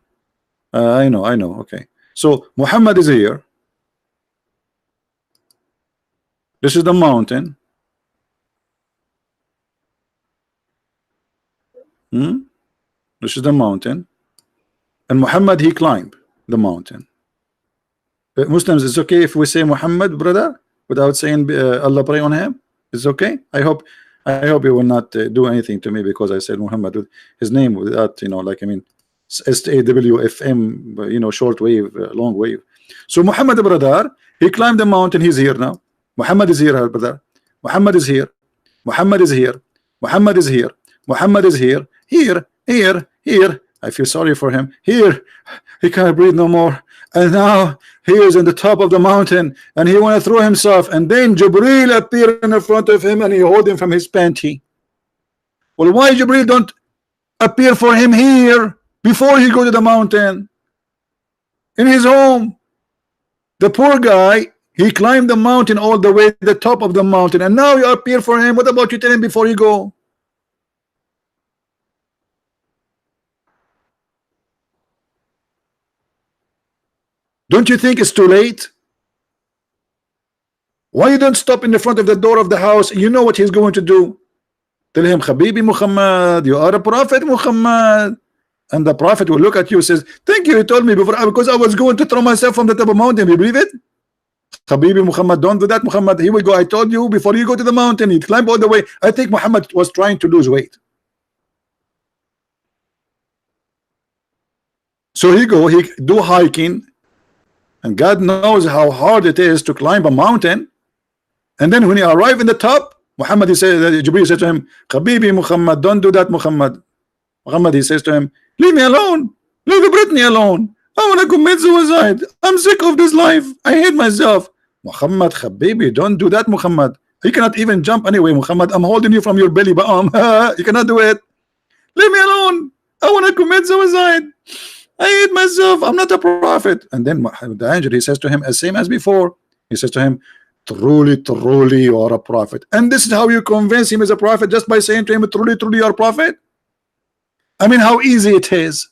I know. Okay, so Muhammad is here. This is the mountain. This is the mountain, and Muhammad, he climbed the mountain. Muslims, it's okay if we say Muhammad, brother, without saying Allah pray on him? It's okay. I hope he will not do anything to me because I said Muhammad with his name without, like, I mean, SAWFM, short wave, long wave. So Muhammad, brother, he climbed the mountain. He's here now. Muhammad is here, brother. Muhammad is here. Muhammad is here. Muhammad is here. Muhammad is here. Here. I feel sorry for him. Here, he can't breathe no more. And now he is in the top of the mountain, and he want to throw himself. And then Jibreel appeared in front of him, and he hold him from his panty. Well, why Jibreel don't appear for him here before he go to the mountain in his home? The poor guy, he climbed the mountain all the way to the top of the mountain, and now you appear for him. What about you tell him before you go? Don't you think it's too late? Why you don't stop in the front of the door of the house? You know what he's going to do. Tell him, Habibi Muhammad, you are a prophet, Muhammad. And the prophet will look at you and says, thank you, he told me before, because I was going to throw myself from the top of the mountain. You believe it? Habibi Muhammad, don't do that, Muhammad. Here we go. I told you before you go to the mountain, you climb all the way. I think Muhammad was trying to lose weight. So he do hiking, and God knows how hard it is to climb a mountain. And then when he arrived in the top, Muhammad, he said, Jibreel said to him, Habibi Muhammad, don't do that, Muhammad. Muhammad, he says to him, leave me alone. Leave Brittany alone. I want to commit suicide. I'm sick of this life. I hate myself. Muhammad, Habibi, don't do that, Muhammad. You cannot even jump anyway, Muhammad. I'm holding you from your belly button. You cannot do it. Leave me alone. I want to commit suicide. I hate myself. I'm not a prophet. And then the angel, he says to him, as same as before, he says to him, truly, truly, you are a prophet. And this is how you convince him as a prophet, just by saying to him, truly, truly, you are a prophet. I mean, how easy it is.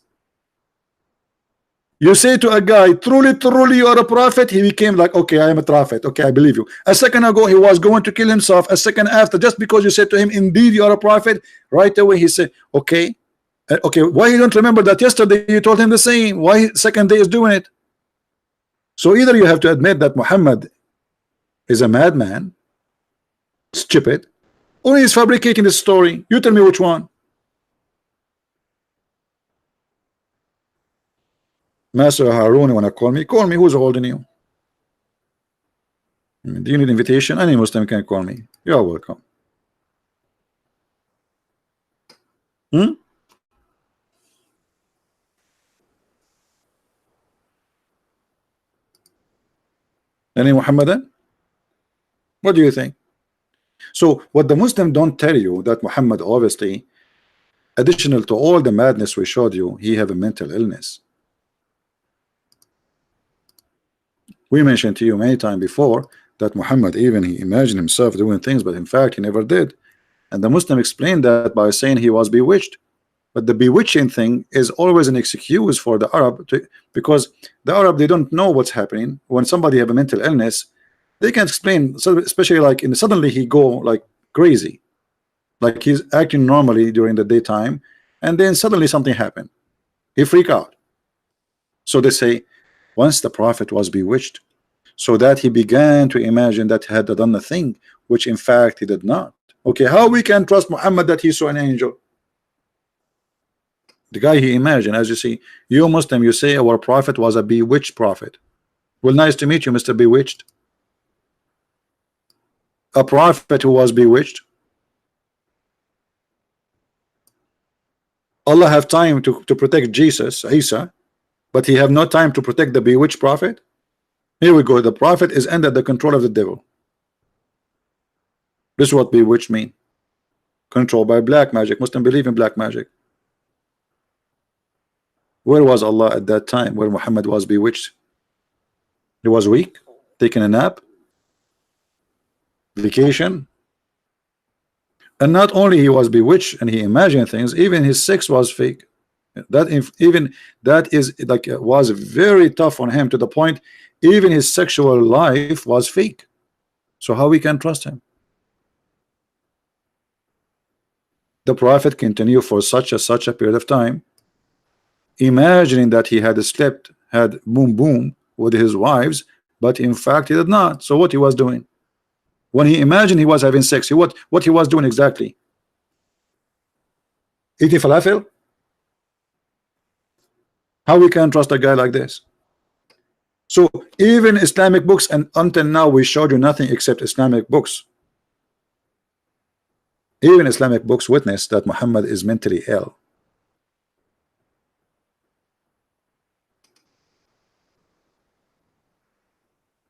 You say to a guy, truly, truly, you are a prophet. He became like, okay, I am a prophet. Okay, I believe you. A second ago, he was going to kill himself. A second after, just because you said to him, indeed, you are a prophet, right away he said, okay. Okay, why you don't remember that yesterday you told him the same? Why second day is doing it? So either you have to admit that Muhammad is a madman, stupid, or he's fabricating the story. You tell me which one. Master Harun, you want to call me? Call me. Who's holding you? Do you need invitation? Any Muslim can call me. You are welcome. Any Muhammadan? What do you think? So what the Muslim don't tell you, that Muhammad, obviously, additional to all the madness we showed you, he have a mental illness. We mentioned to you many times before that Muhammad, even he imagined himself doing things, but in fact he never did. And the Muslim explained that by saying he was bewitched. But the bewitching thing is always an excuse for the Arab because the Arab, they don't know what's happening. When somebody have a mental illness, they can explain, so especially like suddenly he go like crazy, like he's acting normally during the daytime, and then suddenly something happened, he freak out. So they say once the prophet was bewitched, so that he began to imagine that he had done a thing which in fact he did not. Okay, how we can trust Muhammad that he saw an angel? The guy he imagined, as you see, you Muslim, you say our prophet was a bewitched prophet. Well, nice to meet you, Mr. Bewitched. A prophet who was bewitched. Allah have time to protect Jesus, Isa, but he have no time to protect the bewitched prophet. Here we go. The prophet is under the control of the devil. This is what bewitched mean. Controlled by black magic. Muslim believe in black magic. Where was Allah at that time where Muhammad was bewitched? He was weak, taking a nap, vacation. And not only he was bewitched and he imagined things, even his sex was fake. Even that is like was very tough on him, to the point even his sexual life was fake. So how we can trust him? The prophet continued for such a period of time, imagining that he had slept, had boom with his wives, but in fact he did not. So what he was doing when he imagined he was having sex, what he was doing exactly? Eating falafel? How we can trust a guy like this? So even Islamic books, and until now we showed you nothing except Islamic books. Even Islamic books witness that Muhammad is mentally ill.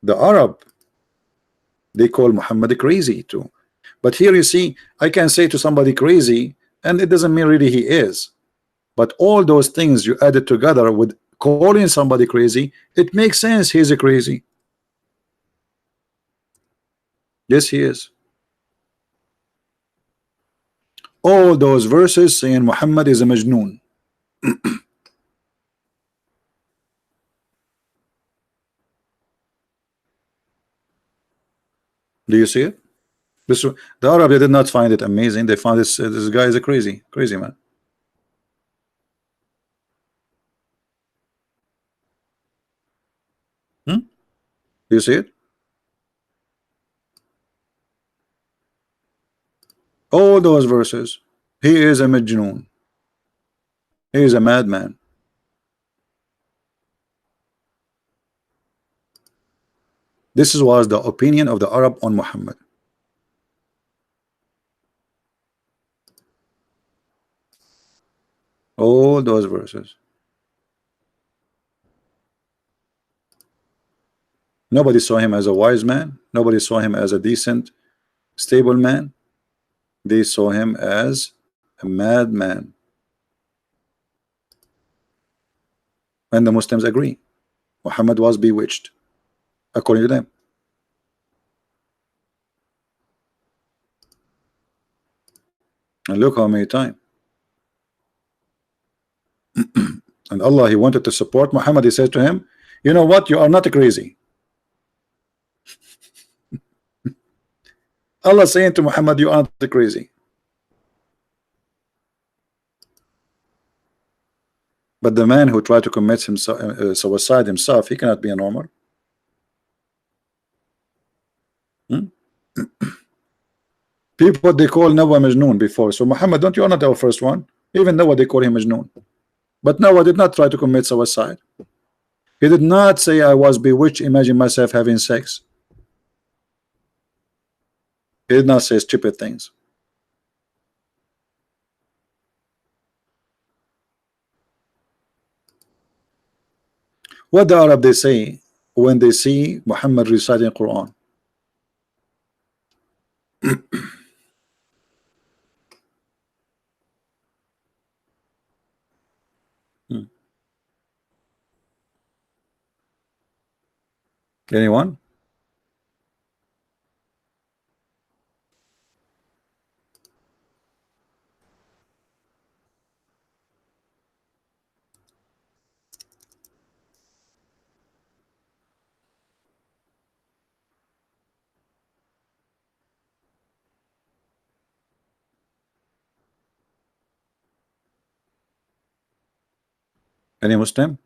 The Arab, they call Muhammad crazy too. But here you see, I can say to somebody crazy, and it doesn't mean really he is. But all those things you added together with calling somebody crazy, it makes sense he's a crazy. Yes, he is. All those verses saying Muhammad is a majnoon. Do you see it? This the Arab, they did not find it amazing. They found this guy is a crazy man. Do you see it? All those verses. He is a majnoon. He is a madman. This was the opinion of the Arab on Muhammad. All those verses. Nobody saw him as a wise man. Nobody saw him as a decent, stable man. They saw him as a madman. And the Muslims agree. Muhammad was bewitched, according to them. And look how many times. And Allah, he wanted to support Muhammad. He said to him, you know what? You are not crazy. Allah saying to Muhammad, you aren't crazy. But the man who tried to commit himself, suicide himself, he cannot be a normal. People they call Noah Majnoon before. So Muhammad, don't you are not our first one. Even Noah they call him Majnoon. But Noah did not try to commit suicide. He did not say I was bewitched, imagine myself having sex. He did not say stupid things. What the Arab they say when they see Muhammad reciting Quran? Anyone? Any Muslim?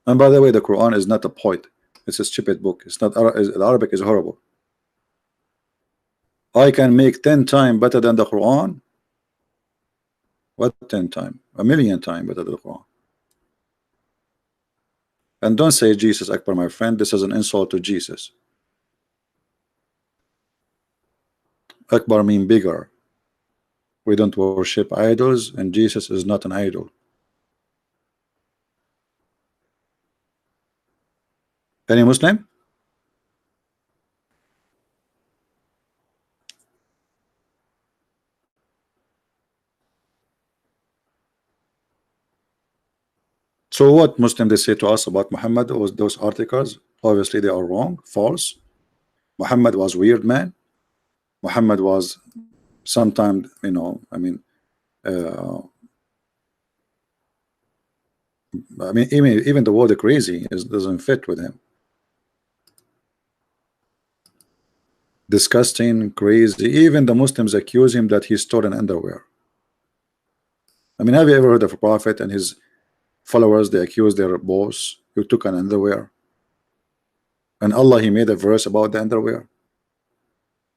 And by the way, the Quran is not a poet. It's a stupid book. It's not the Arabic is horrible. I can make 10 times better than the Quran. What 10 times? A million times better than the Quran. And don't say Jesus Akbar, my friend. This is an insult to Jesus. Akbar mean bigger. We don't worship idols, and Jesus is not an idol. Any Muslim? So what Muslim they say to us about Muhammad was those articles? Obviously they are wrong, false. Muhammad was weird man. Muhammad was sometimes, you know, I mean, even the word crazy doesn't fit with him. Disgusting, crazy. Even the Muslims accuse him that he stole an underwear. I mean, have you ever heard of a prophet and his followers? They accuse their boss who took an underwear, and Allah he made a verse about the underwear.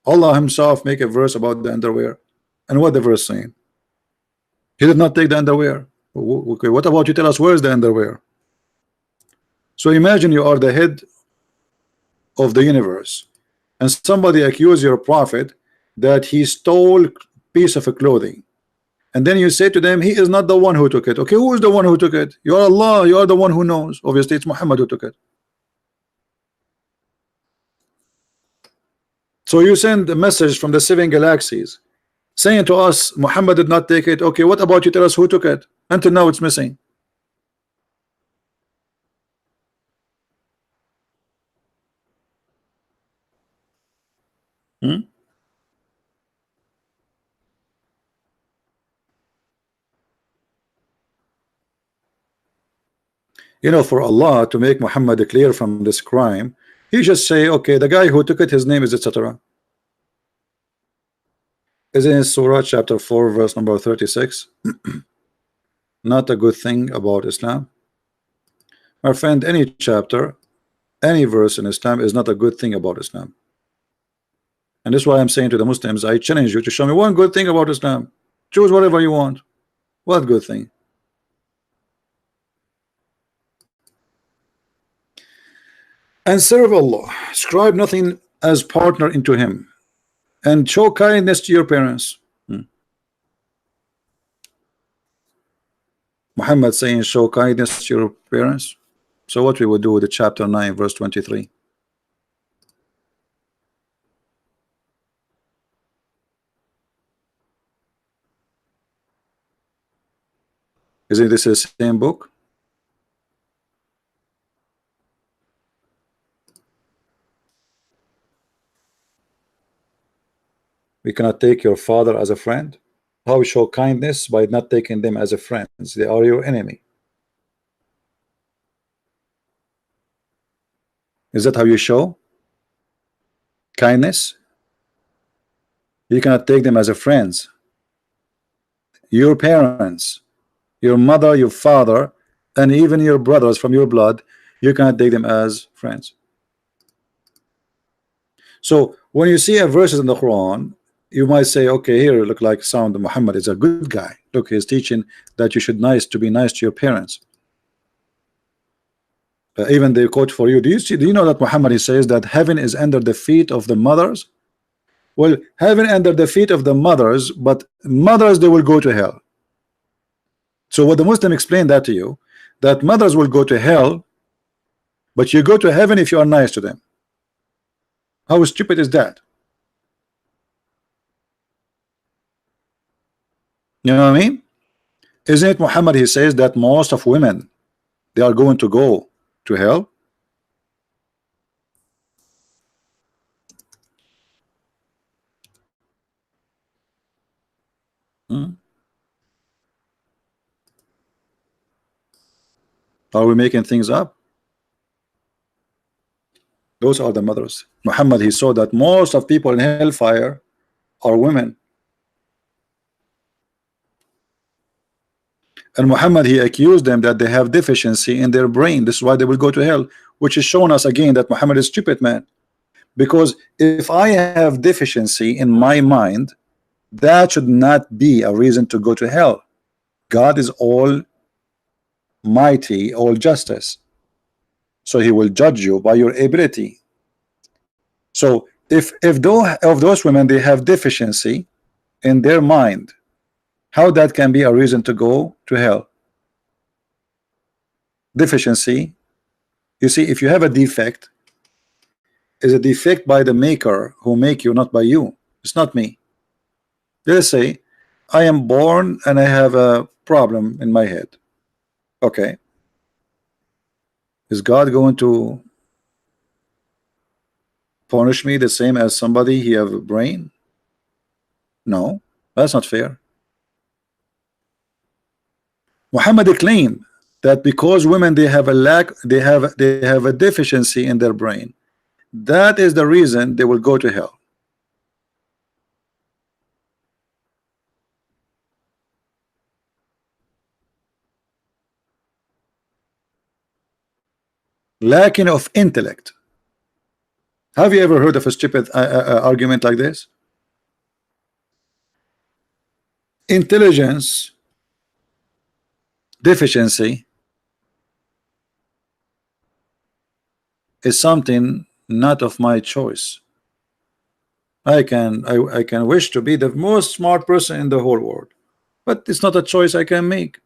Allah himself make a verse about the underwear, and what the verse saying? He did not take the underwear. Okay, what about you? Tell us where's the underwear? So imagine you are the head of the universe, and somebody accuse your prophet that he stole piece of clothing, and then you say to them he is not the one who took it. Okay, who is the one who took it? You are Allah. You are the one who knows. Obviously it's Muhammad who took it. So you send a message from the 7 galaxies saying to us Muhammad did not take it. Okay, what about you? Tell us who took it. Until now it's missing. You know, for Allah to make Muhammad clear from this crime, he just say, okay, the guy who took it, his name is etc. Isn't it Surah chapter 4 verse number 36? Not a good thing about Islam. My friend, any chapter, any verse in Islam is not a good thing about Islam. And that's why I'm saying to the Muslims, I challenge you to show me one good thing about Islam. Choose whatever you want. What good thing? And serve Allah, ascribe nothing as partner into him, and show kindness to your parents. Muhammad saying show kindness to your parents. So what we would do with the chapter 9 verse 23? Isn't this the same book? We cannot take your father as a friend. How we show kindness? By not taking them as a friends. They are your enemy. Is that how you show kindness? You cannot take them as a friends. Your parents, your mother, your father, and even your brothers from your blood, you cannot take them as friends. So when you see a verses in the Quran, you might say, okay, here look like sound Muhammad is a good guy. Look, he's teaching that you should be nice to your parents. Even they quote for you. Do you know that Muhammad, he says that heaven is under the feet of the mothers? Well, heaven under the feet of the mothers, but mothers, they will go to hell. So what the Muslim explained that to you, that mothers will go to hell, but you go to heaven if you are nice to them. How stupid is that? You know what I mean? Isn't it Muhammad, he says that most of women, they are going to go to hell? Are we making things up? Those are the mothers. Muhammad, he saw that most of people in hellfire are women. And Muhammad, he accused them that they have deficiency in their brain. This is why they will go to hell, which is showing us again that Muhammad is stupid, man. Because if I have deficiency in my mind, that should not be a reason to go to hell. God is all mighty, all justice. So he will judge you by your ability. So if those women, they have deficiency in their mind, how that can be a reason to go to hell? Deficiency, you see, if you have a defect, is a defect by the maker who make you, not by you. It's not me. Let's say I am born and I have a problem in my head. Okay. Is God going to punish me the same as somebody he have a brain? No, that's not fair. Muhammad claimed that because women, they have a deficiency in their brain, that is the reason they will go to hell. Lacking of intellect. Have you ever heard of a stupid argument like this? Intelligence deficiency is something not of my choice. I can wish to be the most smart person in the whole world, but it's not a choice I can make.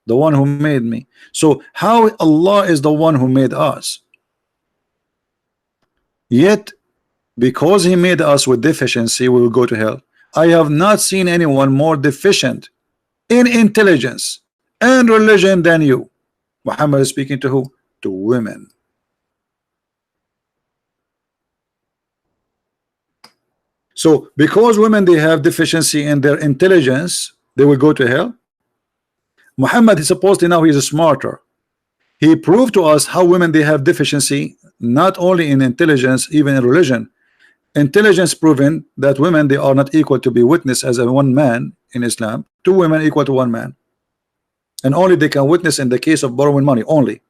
The one who made me. So how Allah is the one who made us? Yet because he made us with deficiency, we will go to hell. I have not seen anyone more deficient in intelligence and religion than you. Muhammad is speaking to who? To women. So because women, they have deficiency in their intelligence, they will go to hell. Muhammad is supposedly now he is smarter. He proved to us how women they have deficiency, not only in intelligence, even in religion. Intelligence proven that women they are not equal to be witness as a one man in Islam. Two women equal to one man, and only they can witness in the case of borrowing money only.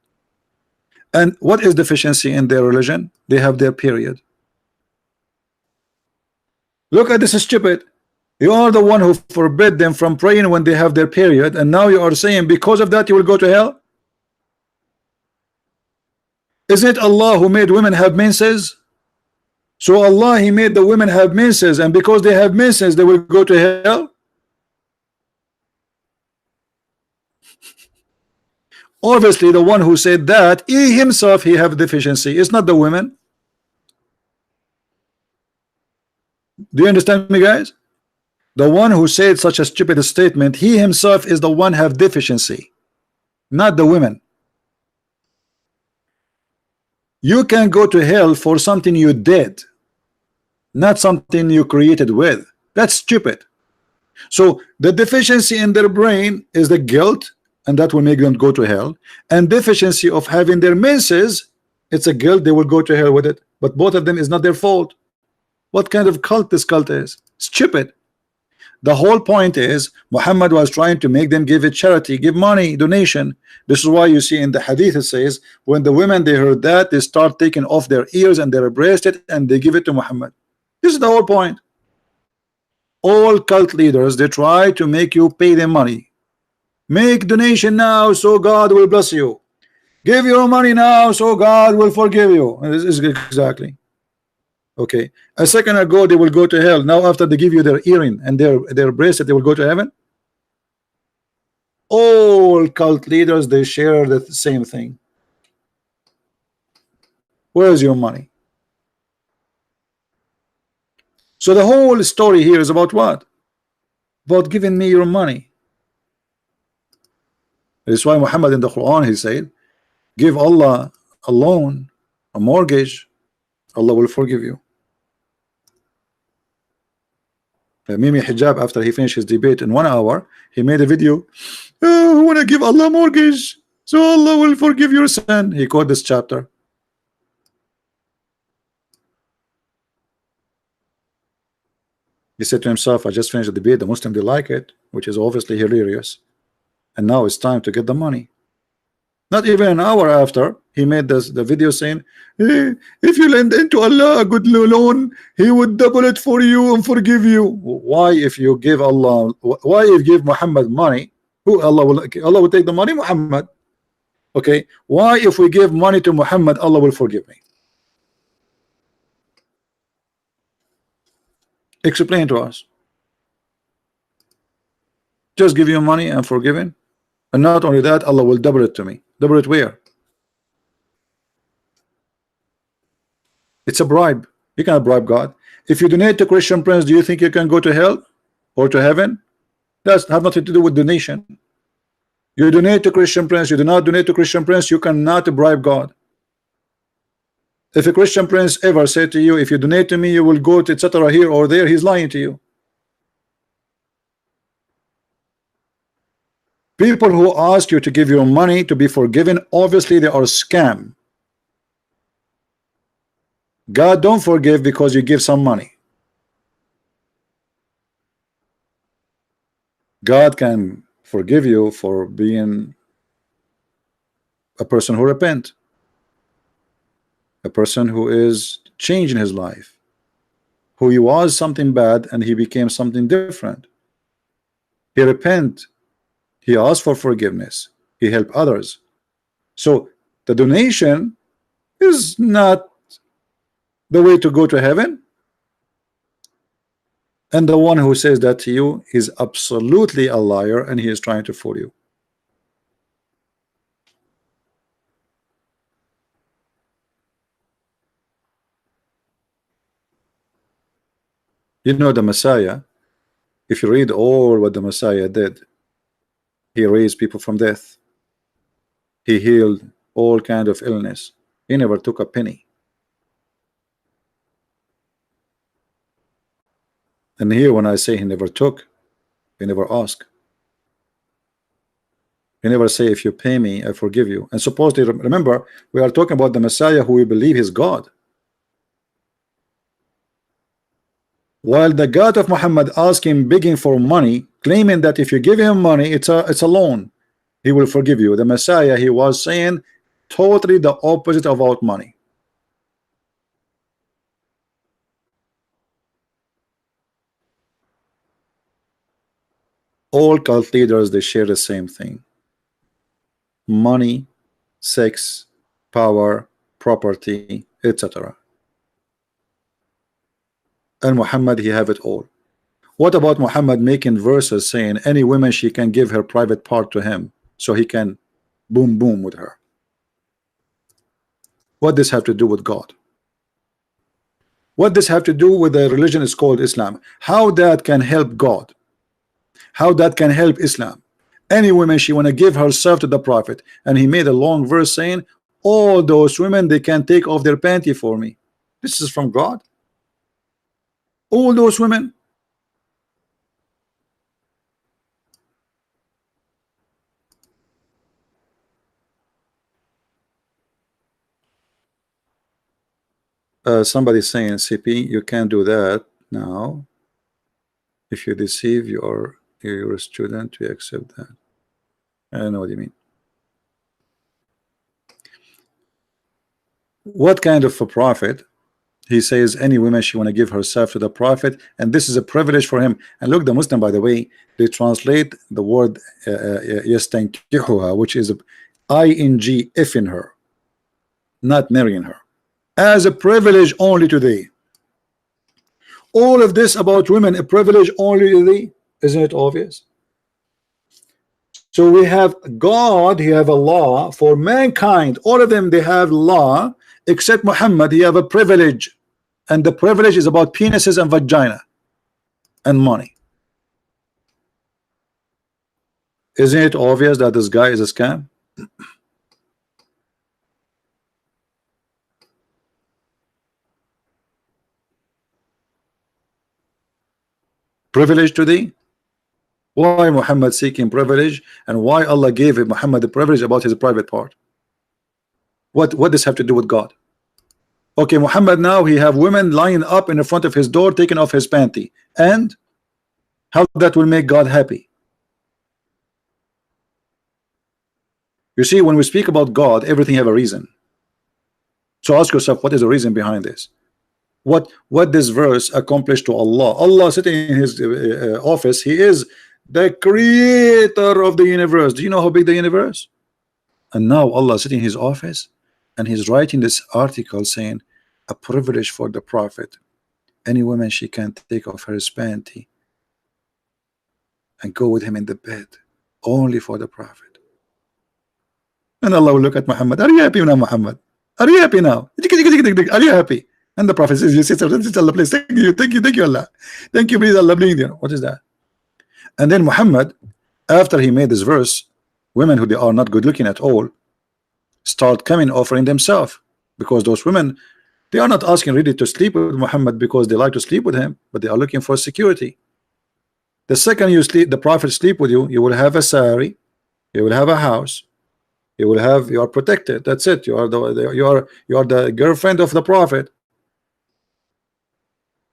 And what is deficiency in their religion? They have their period. Look at this stupid. You are the one who forbid them from praying when they have their period, and now you are saying because of that you will go to hell. Isn't it Allah who made women have menses? So Allah, He made the women have menses, and because they have menses, they will go to hell. Obviously, the one who said that, he himself, he have deficiency. It's not the women. Do you understand me, guys? The one who said such a stupid statement, he himself is the one have deficiency, not the women. You can go to hell for something you did, not something you created with. That's stupid. So the deficiency in their brain is the guilt, and that will make them go to hell. And deficiency of having their menses, it's a guilt, they will go to hell with it. But both of them is not their fault. What kind of cult this cult is? Stupid. The whole point is Muhammad was trying to make them give it charity, give money, donation. This is why you see in the hadith it says when the women they heard that, they start taking off their ears and their bracelet and they give it to Muhammad. This is the whole point. All cult leaders, they try to make you pay them money. Make donation now so God will bless you. Give your money now so God will forgive you. And this is exactly. Okay, a second ago they will go to hell. Now after they give you their earring and their bracelet, they will go to heaven. All cult leaders, they share the same thing. Where is your money? So the whole story here is about what? About giving me your money. That's why Muhammad in the Quran, he said, give Allah a loan, a mortgage, Allah will forgive you. Mimi Hijab, after he finished his debate in 1 hour, he made a video. Oh, I want to give Allah mortgage so Allah will forgive your sin. He quoted this chapter. He said to himself, I just finished the debate, the Muslim they like it, which is obviously hilarious, and now it's time to get the money. Not even an hour after, he made the video saying, if you lend into Allah a good loan, He would double it for you and forgive you. Why, if you give Allah, why if you give Muhammad money, who Allah will take the money? Muhammad. Okay, why if we give money to Muhammad, Allah will forgive me? Explain to us. Just give you money and forgiven, and not only that, Allah will double it to me. Double it where? It's a bribe. You cannot bribe God. If you donate to Christian Prince, do you think you can go to hell or to heaven? That's have nothing to do with donation. You donate to Christian Prince, you do not donate to Christian Prince, you cannot bribe God. If a Christian Prince ever said to you, if you donate to me, you will go to etc. here or there, he's lying to you. People who ask you to give your money to be forgiven, obviously they are a scam. God don't forgive because you give some money. God can forgive you for being a person who repent, a person who is changing his life, who he was something bad and he became something different. He repent. He asked for forgiveness. He helped others. So the donation is not the way to go to heaven. And the one who says that to you is absolutely a liar, and he is trying to fool you. You know the Messiah, if you read all what the Messiah did, he raised people from death. He healed all kind of illness. He never took a penny. And here when I say he never took, he never asked. He never say, if you pay me, I forgive you. And supposedly, remember, we are talking about the Messiah who we believe is God. While the God of Muhammad asked him, begging for money, claiming that if you give him money, it's a loan, he will forgive you. The Messiah, he was saying totally the opposite about money. All cult leaders, they share the same thing: money, sex, power, property, etc. And Muhammad, he have it all. What about Muhammad making verses saying any woman she can give her private part to him so he can boom boom with her? What this have to do with God? What this have to do with the religion is called Islam? How that can help God? How that can help Islam? Any woman she want to give herself to the Prophet, and he made a long verse saying all those women, they can take off their panty for me. This is from God? All those women? Somebody saying, CP, you can't do that now. If you deceive your student, we accept that. I don't know what you mean. What kind of a prophet? He says any woman she want to give herself to the Prophet, and this is a privilege for him. And look, the Muslim, by the way, they translate the word yastankihuha, which is ing, if in her, not marrying her, as a privilege only to thee. All of this about women, a privilege only to thee. Isn't it obvious? So we have God, he have a law for mankind. All of them, they have law, except Muhammad, he have a privilege. And the privilege is about penises and vagina and money. Isn't it obvious that this guy is a scam? Privilege to thee? Why Muhammad seeking privilege, and why Allah gave Muhammad the privilege about his private part? What does this have to do with God? Okay, Muhammad, now he have women lying up in the front of his door taking off his panty, and how that will make God happy? You see, when we speak about God, everything have a reason. So ask yourself, what is the reason behind this? What this verse accomplished to Allah? Allah sitting in his office, he is the creator of the universe. Do you know how big the universe? And now Allah sitting in his office, and he's writing this article saying a privilege for the Prophet. Any woman she can take off her panty and go with him in the bed, only for the Prophet. And Allah will look at Muhammad. Are you happy now, Muhammad? Are you happy now? Are you happy? And the Prophet says, yes, Allah, please, thank you, Allah. Thank you, please, Allah, please. What is that? And then Muhammad, after he made this verse, women who they are not good looking at all start coming offering themselves, because those women, they are not asking really to sleep with Muhammad because they like to sleep with him, but they are looking for security. The second you sleep, the Prophet sleep with you, you will have a salary, you will have a house, you are protected. That's it. You are the girlfriend of the Prophet.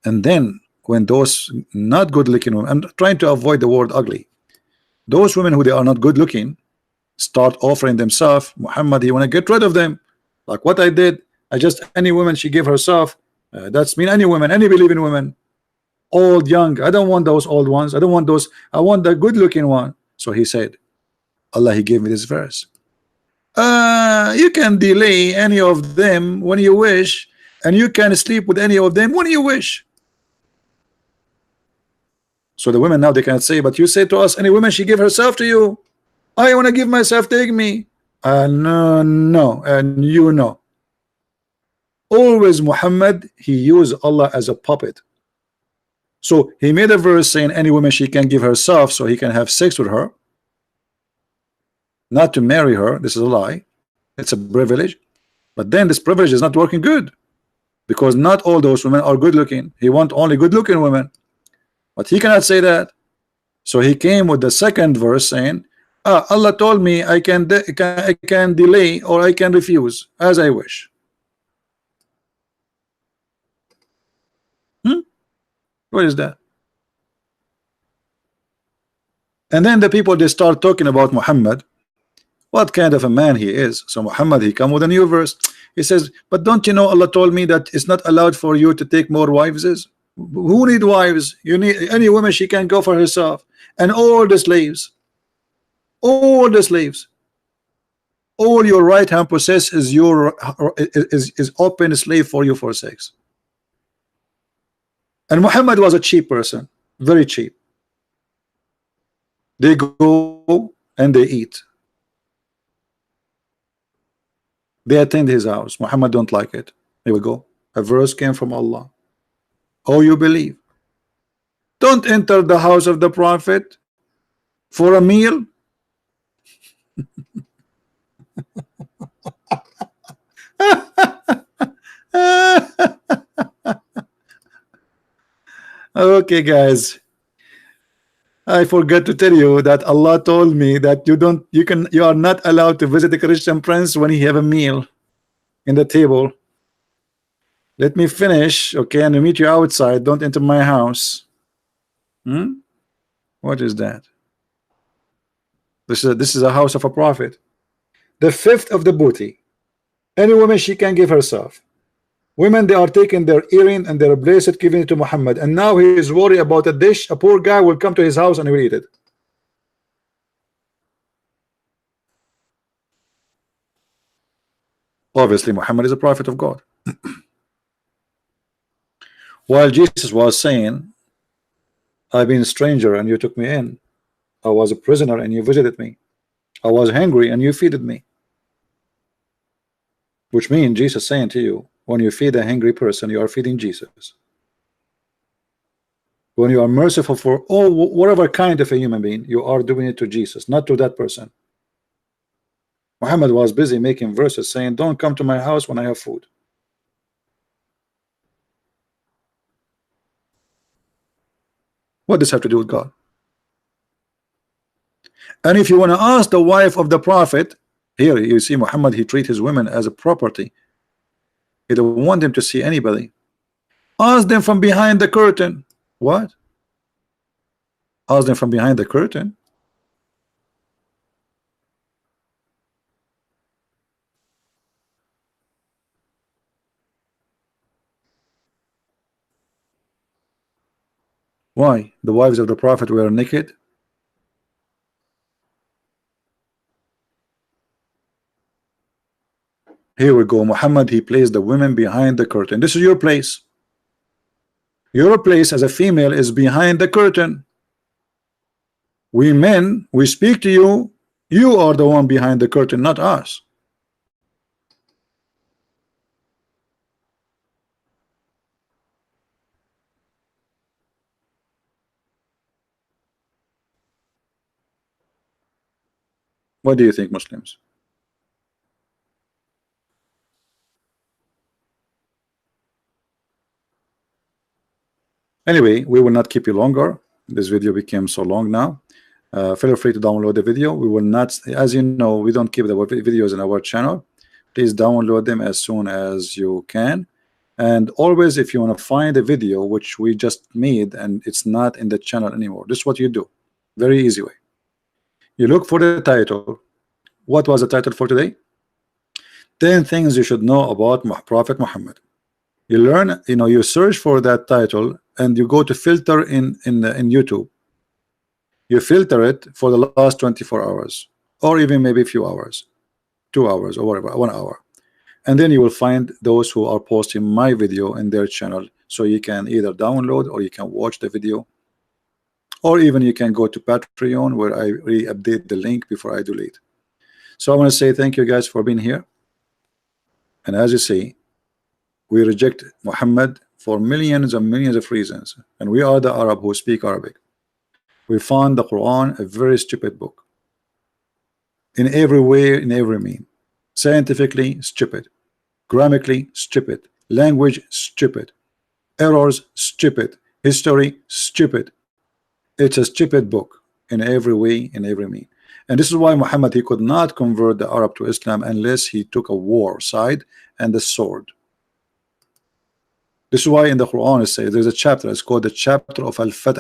And then when those not good looking women, I'm trying to avoid the word ugly, those women who they are not good looking start offering themselves, Muhammad, you want to get rid of them, like what I did. I just, any woman she gave herself, that's mean any woman, any believing women, old, young. I don't want those old ones. I don't want those. I want the good looking one. So he said, Allah, he gave me this verse. You can delay any of them when you wish, and you can sleep with any of them when you wish. So the women now, they can say, but you say to us, any woman she give herself to you, I want to give myself, take me. No, and you know. Always Muhammad, he used Allah as a puppet. So he made a verse saying any woman she can give herself so he can have sex with her, not to marry her. This is a lie. It's a privilege. But then this privilege is not working good, because not all those women are good looking. He want only good looking women, but he cannot say that. So he came with the second verse saying Allah told me I can delay or I can refuse as I wish. What is that? And then the people, they start talking about Muhammad, what kind of a man he is. So Muhammad, he come with a new verse. He says, but don't you know Allah told me that it's not allowed for you to take more wives? Who need wives? You need any woman, she can go for herself. And all the slaves, all the slaves, all your right hand possess is your is open slave for you for sex. And Muhammad was a cheap person, very cheap. They go and they eat. They attend his house. Muhammad don't like it. Here we go. A verse came from Allah. Oh, you believe? Don't enter the house of the Prophet for a meal. Okay, guys. I forgot to tell you that Allah told me that you are not allowed to visit a Christian prince when he have a meal in the table. Let me finish, okay, and meet you outside. Don't enter my house. What is that? This is a house of a prophet. The fifth of the booty. Any woman, she can give herself. Women, they are taking their earring and their bracelet, giving it to Muhammad, and now he is worried about a dish. A poor guy will come to his house and he will eat it. Obviously Muhammad is a prophet of God. While Jesus was saying, I've been a stranger and you took me in. I was a prisoner and you visited me. I was hungry and you feeded me. Which means Jesus saying to you, when you feed a hungry person, you are feeding Jesus. When you are merciful for all whatever kind of a human being, you are doing it to Jesus, not to that person. Muhammad was busy making verses saying, don't come to my house when I have food. What does this have to do with God? And if you want to ask the wife of the prophet, here you see Muhammad, he treats his women as a property. He don't want them to see anybody. Ask them from behind the curtain. What? Ask them from behind the curtain? Why? The wives of the prophet were naked? Here we go. Muhammad, he placed the women behind the curtain. This is your place. Your place as a female is behind the curtain. We men, we speak to you. You are the one behind the curtain, not us. What do you think, Muslims? Anyway, we will not keep you longer. This video became so long now. Feel free to download the video. We will not, as you know, we don't keep the videos in our channel. Please download them as soon as you can. And always, if you want to find a video which we just made and it's not in the channel anymore, this is what you do. Very easy way. You look for the title. What was the title for today? 10 things you should know about Prophet Muhammad. You learn, you search for that title and you go to filter in YouTube. You filter it for the last 24 hours or even maybe a few hours, 2 hours or whatever, 1 hour, and then you will find those who are posting my video in their channel, so you can either download or you can watch the video, or even you can go to Patreon where I re-update the link before I delete. So I want to say thank you guys for being here. And as you see, we reject Muhammad for millions and millions of reasons, and we are the Arab who speak Arabic. We found the Quran a very stupid book in every way, in every mean. Scientifically stupid, grammatically stupid, language stupid, errors stupid, history stupid. It's a stupid book in every way, in every mean. And this is why Muhammad, he could not convert the Arab to Islam unless he took a war side and the sword. This is why in the Quran it says there's a chapter, it's called the chapter of Al-Fath,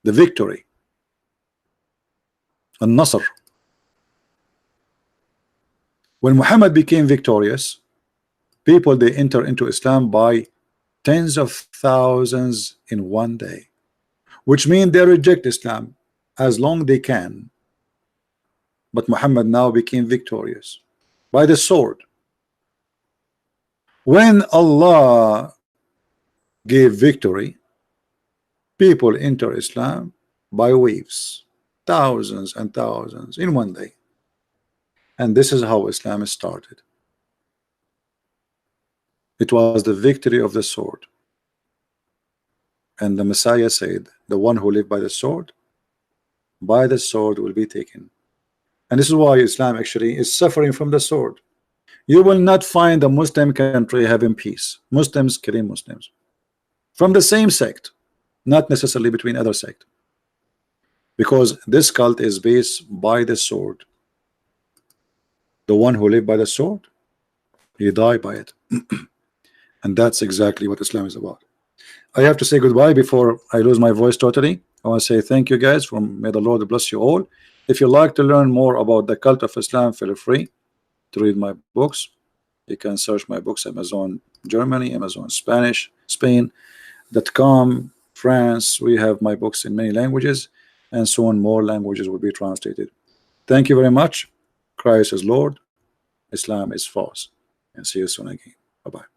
the victory, Al-Nasr. When Muhammad became victorious, people, they enter into Islam by tens of thousands in one day, which means they reject Islam as long they can. But Muhammad now became victorious by the sword. When Allah gave victory, people enter Islam by waves, thousands and thousands in one day. And this is how Islam started. It was the victory of the sword. And the Messiah said, the one who lived by the sword will be taken. And this is why Islam actually is suffering from the sword. You will not find a Muslim country having peace. Muslims killing Muslims from the same sect, not necessarily between other sect, because this cult is based by the sword. The one who lived by the sword, he died by it. And that's exactly what Islam is about. I have to say goodbye before I lose my voice totally. I want to say thank you guys. May the Lord bless you all. If you like to learn more about the cult of Islam, feel free to read my books. You can search my books, Amazon Germany, Amazon Spanish, Spain.com, France. We have my books in many languages, and soon more languages will be translated. Thank you very much. Christ is Lord, Islam is false, and see you soon again. Bye-bye.